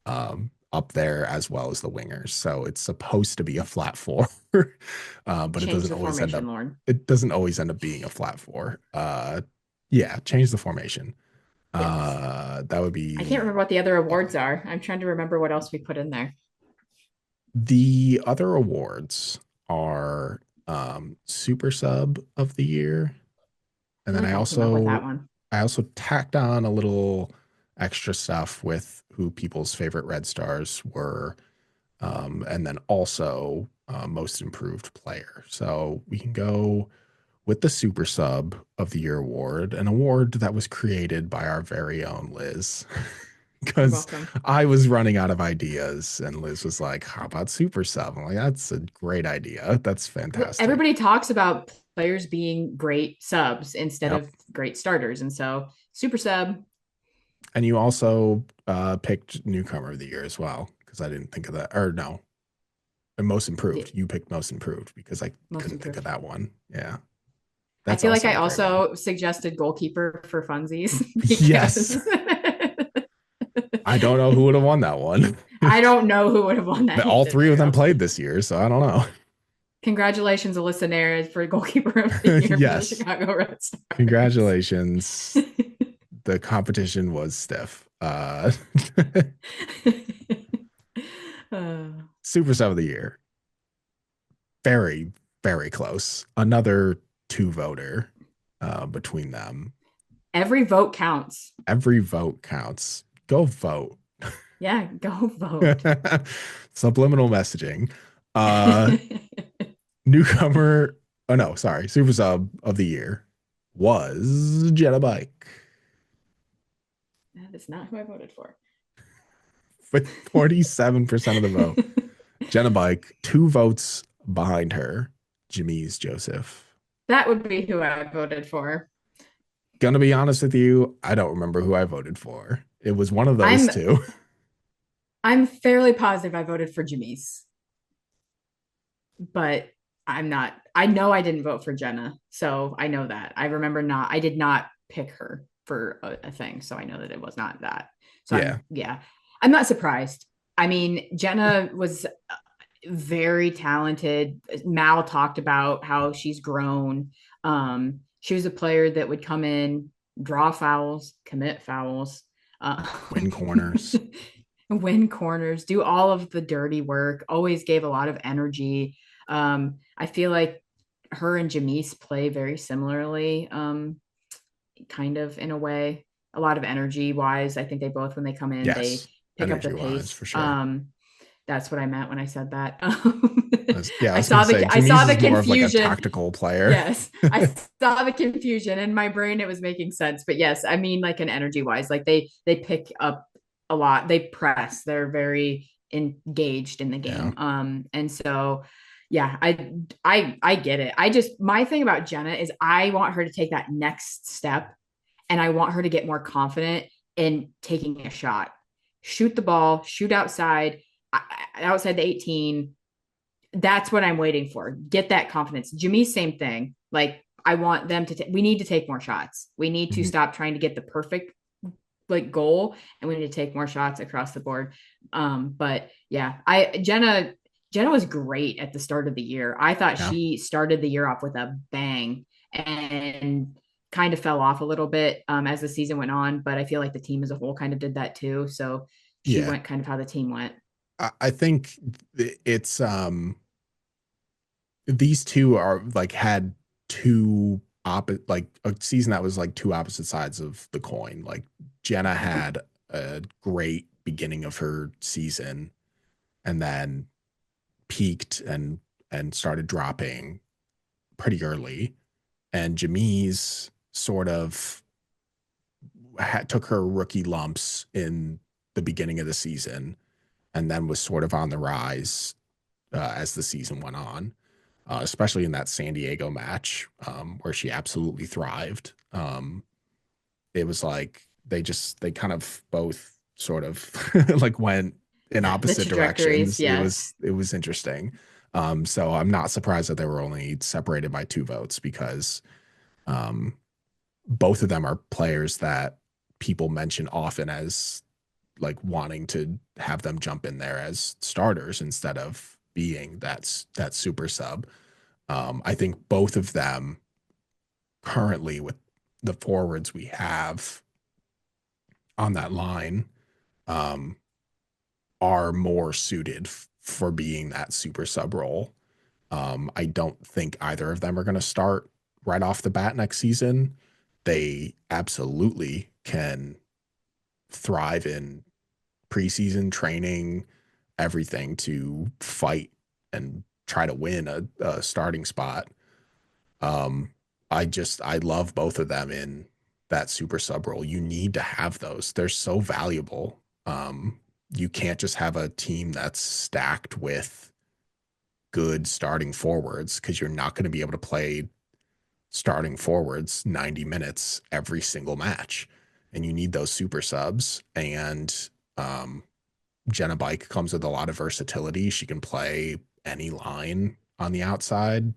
up there as well as the wingers. So it's supposed to be a flat four, but Change the formation, Lauren. it doesn't always end up being a flat four. Yeah, change the formation. Yes. That would I can't be remember what the other awards are. I'm trying to remember what else we put in there. the other awards are super sub of the year. I And feel then like I came up with that one. I also tacked on a little extra stuff with who people's favorite Red Stars were, and then also most improved player. So we can go with the Super Sub of the Year award, an award that was created by our very own Liz. You're Because welcome. I was running out of ideas, and Liz was like, "How about Super Sub?" I'm like, "That's a great idea. That's Well, fantastic." everybody talks about players being great subs instead Yep. of great starters. And so super sub, And you also picked newcomer of the year as well, because I didn't think of that. Or no, and most improved. the You picked most improved because I most couldn't think of improved. that one. Yeah, I that's feel like also I a great one. also suggested goalkeeper for funsies Yes, because I don't know who would have won that one. I don't know who would have won that All either, three of them Daryl. played this year, so I don't know. Congratulations, Alyssa Nair, for goalkeeper of the year for the Yes, Chicago Red Stars. congratulations. The competition was stiff. uh, Super Sub of the year, very very close. Another two voter between them. every vote counts. Every vote counts. Go vote. Yeah, go vote. Subliminal messaging. Uh Newcomer, oh no, sorry, super sub of the year was Jenna Bike That is not who I voted for. with 47% of the vote. Jenna Bike, two votes behind her, Jamise Joseph. That would be who I voted for. Gonna be honest with you, I don't remember who I voted for. It was one of those I'm two. I'm fairly positive I voted for Jamise, but I'm not. I know I didn't vote for Jenna, so I know that. I remember not. I did not pick her for a thing, so I know that it was not that. So Yeah. I'm yeah. I'm not surprised. I mean, Jenna was very talented. Mal talked about how she's grown. She was a player that would come in, draw fouls, commit fouls, uh, Win corners. Win corners, do all of the dirty work, always gave a lot of energy. I feel like her and Jamise play very similarly, kind of in a way. A lot of energy wise. I think they both, when they come in, they Yes, pick up the energy wise pace. for sure. That's what I meant when I said that. Yeah, I I was gonna saw say the I Jamise saw the is more of like a confusion. tactical player. Yes, I saw the confusion in my brain. It was making sense, but yes, I mean like an energy wise, like they pick up a lot. They press. They're very engaged in the Yeah, game. And so yeah, I get it. I just my thing about Jenna is I want her to take that next step, and I want her to get more confident in taking a shot. Shoot the ball, shoot outside the 18. That's what I'm waiting for. Get that confidence. Jimmy, same thing. Like I want them to. We need to take more shots. We need to mhm, stop trying to get the perfect like goal, and we need to take more shots across the board. But yeah, I Jenna was great at the start of the year. I thought yeah, she started the year off with a bang and kind of fell off a little bit as the season went on. But I feel like the team as a whole kind of did that too. So she yeah. went kind of how the team went. I think it's these two are like had two opposite like a season that was like two opposite sides of the coin. Like Jenna had a great beginning of her season and then peaked and started dropping pretty early. And Jamise sort of took her rookie lumps in the beginning of the season and then was sort of on the rise as the season went on, especially in that San Diego match where she absolutely thrived. It was like they kind of both sort of like went in The opposite trajectories, directions. yes. It was interesting. So I'm not surprised that they were only separated by 2 votes because um, both of them are players that people mention often as like wanting to have them jump in there as starters instead of being that super sub. I think both of them currently with the forwards we have on that line um, are more suited for being that super sub role. I don't think either of them are going to start right off the bat next season. They absolutely can thrive in preseason training, everything to fight and try to win a starting spot. Um, I love both of them in that super sub role. You need to have those. They're so valuable. You can't just have a team that's stacked with good starting forwards because you're not going to be able to play starting forwards 90 minutes every single match. And you need those super subs. And um, Jenna Bike comes with a lot of versatility. She can play any line on the outside.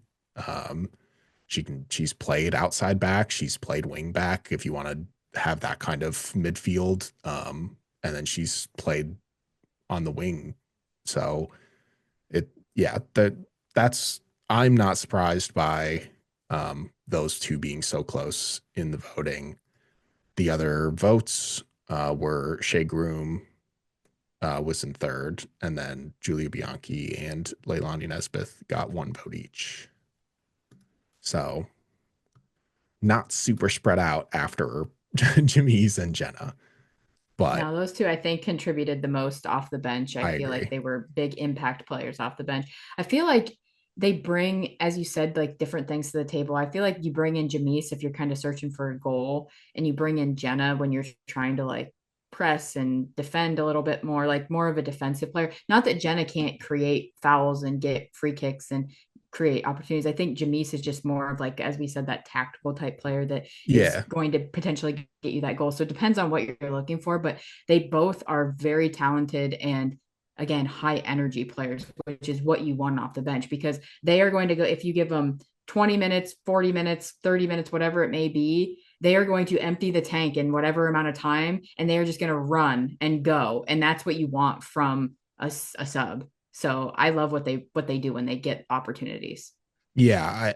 Um, she's played outside back, she's played wing back if you want to have that kind of midfield. And then she's played on the wing. So it yeah, that's I'm not surprised by those two being so close in the voting. The other votes were Shea Groom was in third, and then Julia Bianchi and Leilani Nesbitt got 1 vote each. So not super spread out after Jimmy's and Jenna, but Now, those two, I think, contributed the most off the bench. I I feel like agree. they were big impact players off the bench. I feel like they bring, as you said, like different things to the table. I feel like you bring in Jamise if you're kind of searching for a goal, and you bring in Jenna when you're trying to like press and defend a little bit more, like more of a defensive player. Not that Jenna can't create fouls and get free kicks and create opportunities. I think Jamise is just more of like, as we said, that tactical type player that is Yeah, going to potentially get you that goal. So it depends on what you're looking for, but they both are very talented and again high energy players, which is what you want off the bench because they are going to go if you give them 20 minutes, 40 minutes, 30 minutes, whatever it may be, they are going to empty the tank in whatever amount of time and they are just going to run and go. And that's what you want from a sub. So I love what they do when they get opportunities. yeah.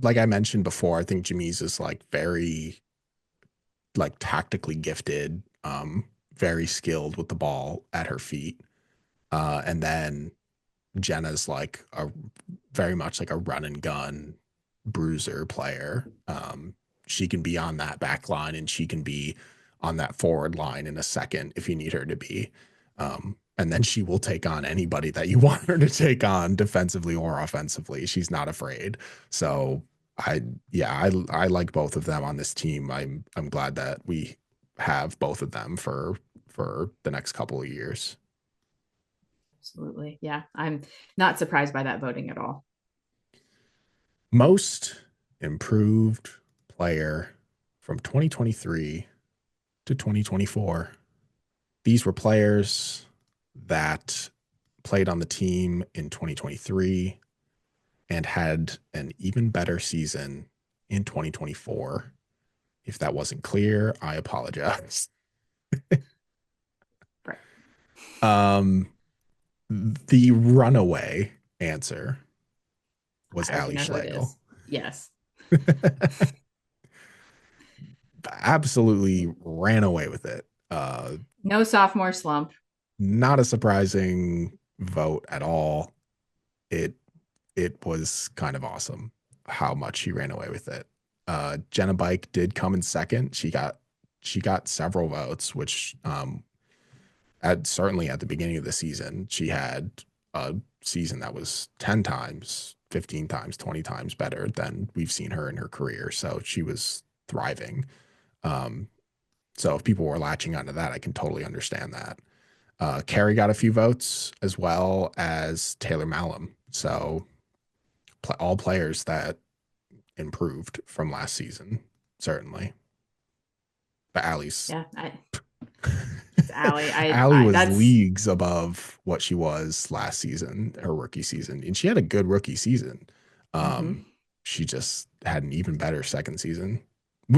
Like I mentioned before, I think Jimmy's is like very like tactically gifted. very skilled with the ball at her feet. And then Jenna's like a very much like a run and gun bruiser player. She can be on that back line and she can be on that forward line in a second if you need her to be. And then she will take on anybody that you want her to take on defensively or offensively. She's not afraid. So I yeah, I like both of them on this team. I'm glad that we have both of them for the next couple of years. Absolutely. Yeah. I'm not surprised by that voting at all. Most improved player from 2023 to 2024. These were players that played on the team in 2023 and had an even better season in 2024. If that wasn't clear, I apologize. Right. Um, the runaway answer was I already Ali know who it Schlegel. is. Yes. Absolutely ran away with it. No sophomore slump. Not a surprising vote at all. It it was kind of awesome how much she ran away with it. Jenna Bike did come in second. She got several votes, which at certainly at the beginning of the season, she had a season that was 10 times, 15 times, 20 times better than we've seen her in her career. So she was thriving. Um, so if people were latching onto that, I can totally understand that. Carrie got a few votes as well as Taylor Malum. So all players that improved from last season, certainly. But Allie's Yeah. It's Allie. Allie was That's, leagues above what she was last season, her rookie season, and she had a good rookie season. Um, mhm. she just had an even better second season,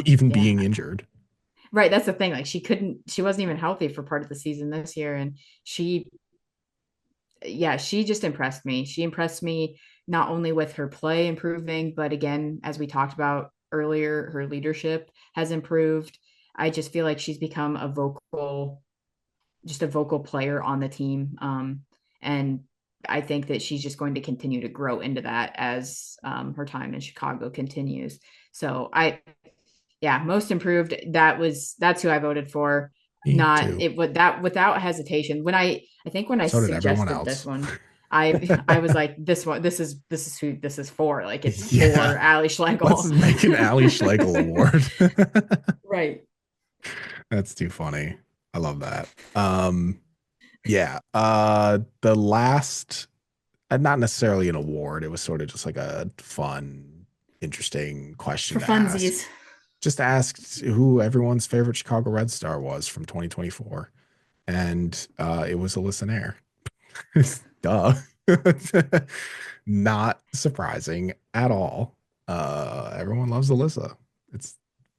even Yeah. being injured. Right. That's the thing. Like she wasn't even healthy for part of the season this year. And she, yeah, she just impressed me. She impressed me not only with her play improving, but again, as we talked about earlier, her leadership has improved. I just feel like she's become just a vocal player on the team. And I think that she's just going to continue to grow into that as her time in Chicago continues. So yeah, most improved. That's who I voted for. Me Not too. it would that without hesitation. I think when I So did everyone suggested this else. one, I was like, this is who this is for. Like it's Yeah. for Ali Let's Schlegel. make an Allie Schlegel award. Right. That's too funny. I love that. Yeah. The last, not necessarily an award. It was sort of just like a fun, interesting question For to ask. funsies. Just asked who everyone's favorite Chicago Red Star was from 2024, and it was Alyssa Nair. Duh. Not surprising at all. Everyone loves Alyssa. It's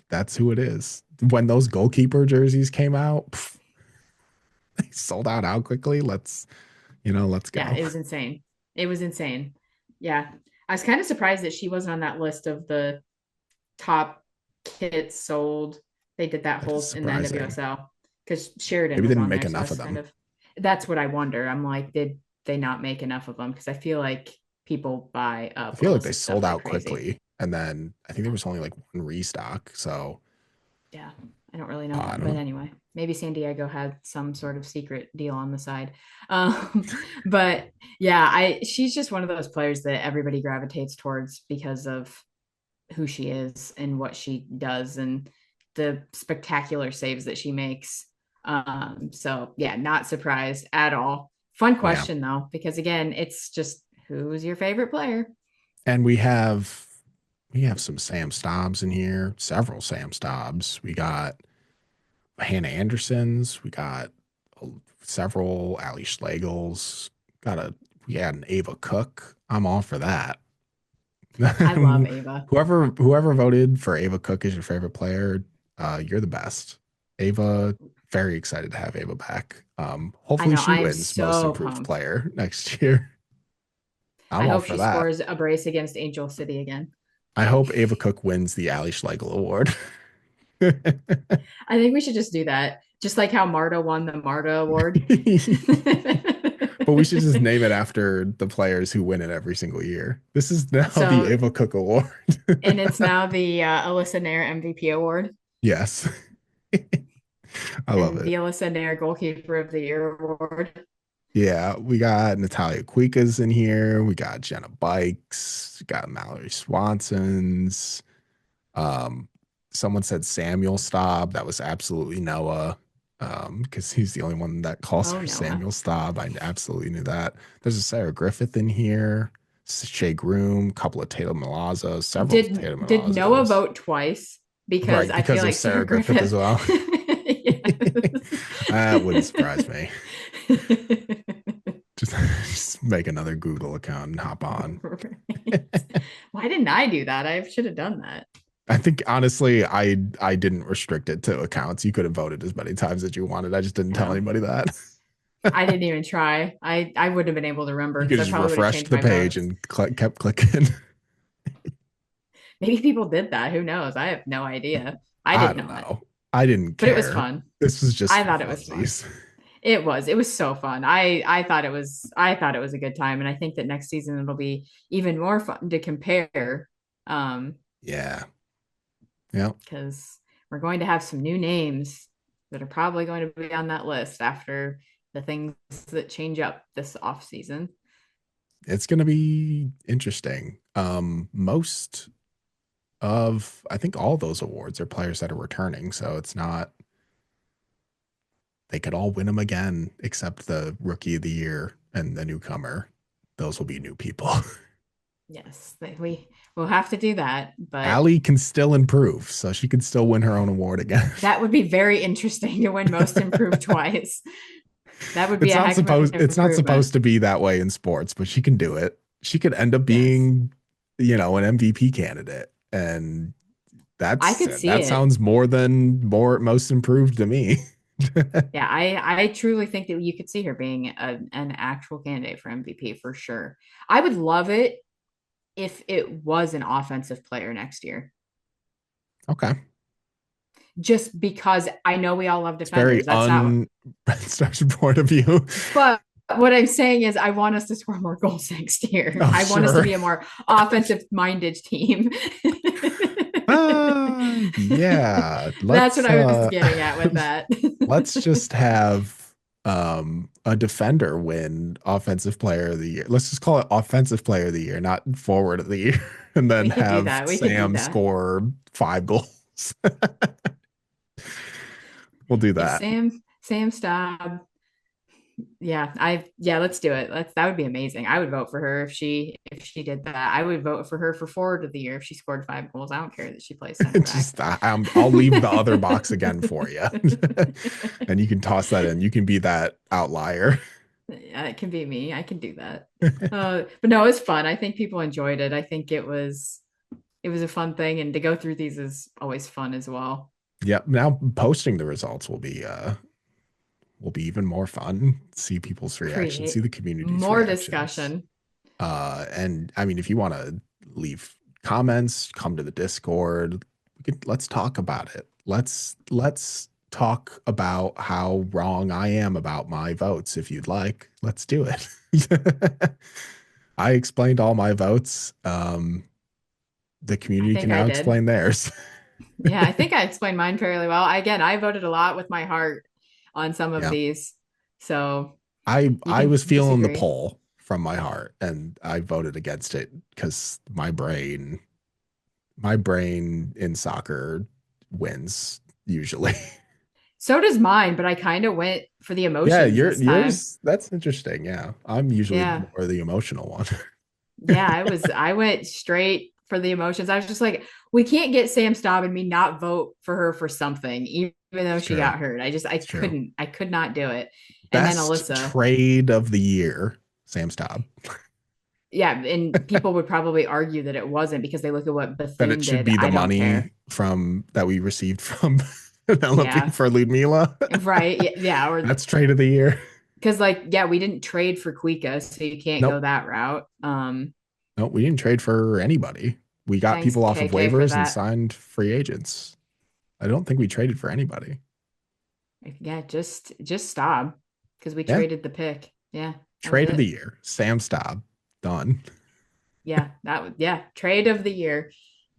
That's who it is. When those goalkeeper jerseys came out, pff, they sold out how quickly. Let's Yeah, go. it was insane. It was insane. Yeah. I was kind of surprised that she wasn't on that list of the top kits sold. They did that That is whole in the surprising. NWSL because Sheridan Maybe they was didn't on make there. So enough of that's them. that's what I wonder. I'm like, did they not make enough of them? Because I feel like people buy I up feel like they Alyssa stuff sold like out crazy. quickly, and then I think there was only like one restock. So Yeah, I don't really know I why, don't but know. anyway, maybe San Diego had some sort of secret deal on the side. Um, but yeah, I she's just one of those players that everybody gravitates towards because of who she is and what she does and the spectacular saves that she makes. So yeah, not surprised at all. Fun Yeah, question though, because again, it's just who's your favorite player? and we have some Sam Stobbs in here, several Sam Stobbs. We got Hannah Andersons. We got uh, several Ali Schlegels. Got a We had an Ava Cook. I'm all for that. I love Ava. Whoever voted for Ava Cook as your favorite player, you're the best. Ava, very excited to have Ava back. I Hopefully know. she I am wins most so improved pumped. player next year. I'm I all hope for she that. scores a brace against Angel City again. I hope Ava Cook wins the Ali Schlegel Award. I think we should just do that. Just like how Marta won the Marta Award. But we should just name it after the players who win it every single year. This is now the So, Ava Cook Award. and it's now the Alyssa Nair MVP award Yes, I love and the it. Alyssa Nair Goalkeeper of the Year award. Yeah, we got Natalia Cuica's in here. We got Jenna Bikes. We got Mallory Swanson's. Um, Someone said Samuel Staub. That was absolutely Noah. Because he's the only one that calls Oh, her Noah. Samuel Staub. I absolutely knew that. There's a Sarah Griffith in here. Shay Groom, couple of Tatum Malazzo, several Tatum Did Noah Malazzos. vote twice? Because Right, I because feel of like Sarah Sarah Griffith as Griffith. well. Yes. That wouldn't surprise me. Just make another Google account and hop on. Right. Why didn't I do that? I should have done that. I think honestly, I didn't restrict it to accounts. You could have voted as many times as you wanted. I just didn't tell No, anybody that. I didn't even try. I wouldn't have been able to remember You because could I have just probably would have refreshed changed the my page votes. and kept clicking. Maybe people did that. Who knows? I have no idea. I I did don't not, know. I didn't but it was care. fun. This was just I for thought it was fun. funsies. It was. It was so fun. I thought it was a good time, and I think that next season it'll be even more fun to compare. Yeah. Yeah. Because we're going to have some new names that are probably going to be on that list after the things that change up this off season. It's gonna be interesting. Most of I think all those awards are players that are returning, so it's not they could all win them again except the rookie of the year and the newcomer. Those will be new people. Yes, we will have to do that, but Allie can still improve, so she can still win her own award again. that would be very interesting to win most improved twice. That would be It's a not heck of an supposed it's not improvement. supposed to be that way in sports, but she can do it. She could end up Yes. being, an MVP candidate. And I that's could see that it. sounds more most improved to me. Yeah, I truly think that you could see her being an actual candidate for MVP for sure. I would love it if it was an offensive player next year, Okay. just because I know we all love It's very defenders. That's not, such point of view. but what I'm saying is I want us to score more goals next year. Oh, I want us to sure. be a more offensive minded team. Yeah. That's what I was getting at with that. Let's just have a defender win offensive player of the year. Let's just call it offensive player of the year, not forward of the year. And then We could do have that. We could do Sam that. score 5 goals. We'll do Yeah, that. Sam Staub. Yeah, let's do it. That would be amazing. I would vote for her if she did that. I would vote for her for forward of the year if she scored 5 goals. I don't care that she plays center back. Just I'll leave the other box again for you. And you can toss that in. You can be that outlier. Yeah, it can be me. I can do that. But no, it was fun. I think people enjoyed it. I think it was a fun thing, and to go through these is always fun as well. Yep. Now posting the results will be even more fun. See people's reactions, see Create the community's more reactions. discussion. And I mean, if you want to leave comments, come to the Discord. Let's talk about it. Let's talk about how wrong I am about my votes. If you'd like, let's do it. I explained all my votes. The I community can think I now did. explain theirs. Yeah, I think I explained mine fairly well. Again, I voted a lot with my heart on some of Yeah. these. So you I can was feeling the disagree. pull from my heart and I voted against it because my brain in soccer wins usually. So does mine, but I kind of went for the Yeah, emotions this time. yours that's interesting. Yeah. I'm usually Yeah. more the emotional one. Yeah, I went straight for the emotions. I was just like, we can't get Sam Staub and me not vote for her for something, even though It's she true. got hurt. I It's true. couldn't, I could not do it. And then Best Alyssa, trade of the year, Sam Staub. yeah, and people would probably argue that it wasn't because they look at what That it Bethune should did. be the I don't money care. from that we received from Penelope Yeah, for Ludmila. right. Yeah, yeah, or That's trade of the year. because like yeah, we didn't trade for Kuika, so you can't go Nope. that route. No, we didn't trade for anybody. We got Thanks people off of KK for waivers and that. signed free agents. I don't think we traded for anybody. Yeah, just Staub because we Yeah. traded the pick. Yeah, that was Trade of the it. year, Sam Staub. Done. Yeah, that was yeah, trade of the year.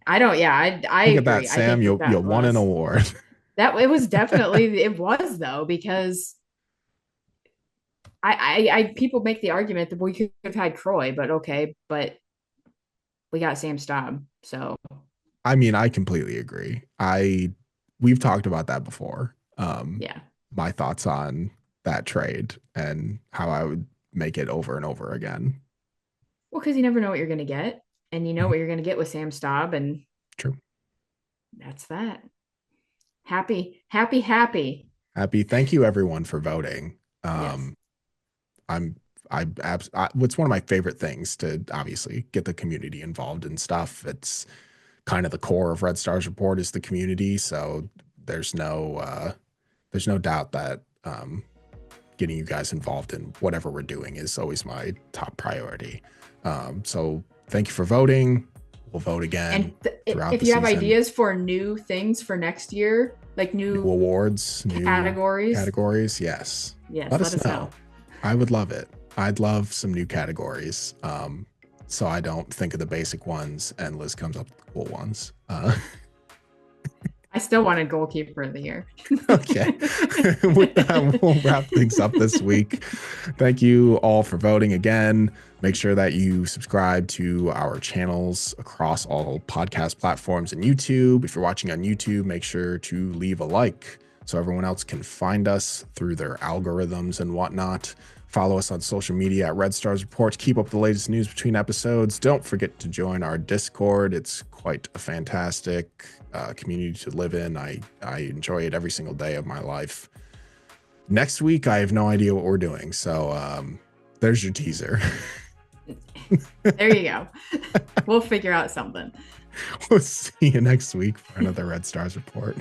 I don't. Yeah, I Look at that, agree. I Sam. think that You that won an was award. that. It was definitely it was though because I people make the argument that we could have had Croy, but okay, but we got Sam Staub, so I mean, I completely agree. We've talked about that before. yeah. My thoughts on that trade and how I would make it over and over again. Well, because you never know what you're gonna get, and you know Mhm. what you're gonna get with Sam Staub, and True. that's that. Happy, happy, happy. Happy. Thank you everyone for voting. Yes. Um, I'm it's one of my favorite things to obviously get the community involved in stuff. It's kind of the core of Red Stars Report is the community. So there's no there's no doubt that getting you guys involved in whatever we're doing is always my top priority. So thank you for voting. We'll vote And again throughout if the you have season. ideas for new things for next year, like New new awards, new categories, categories. Yes. yes, Let let us us know. know. I would love it. I'd love some new categories. So I don't think of the basic ones and Liz comes up with the cool ones. I still wanted goalkeeper of the year. Okay. With that, we'll wrap things up this week. Thank you all for voting again. Make sure that you subscribe to our channels across all podcast platforms and YouTube. If you're watching on YouTube, make sure to leave a like so everyone else can find us through their algorithms and whatnot. Follow us on social media at Red Stars Report to keep up the latest news between episodes. Don't forget to join our Discord. It's quite a fantastic community to live in. I enjoy it every single day of my life. Next week, I have no idea what we're doing. So there's your teaser. There you go. We'll figure out something. We'll see you next week for another Red Stars Report.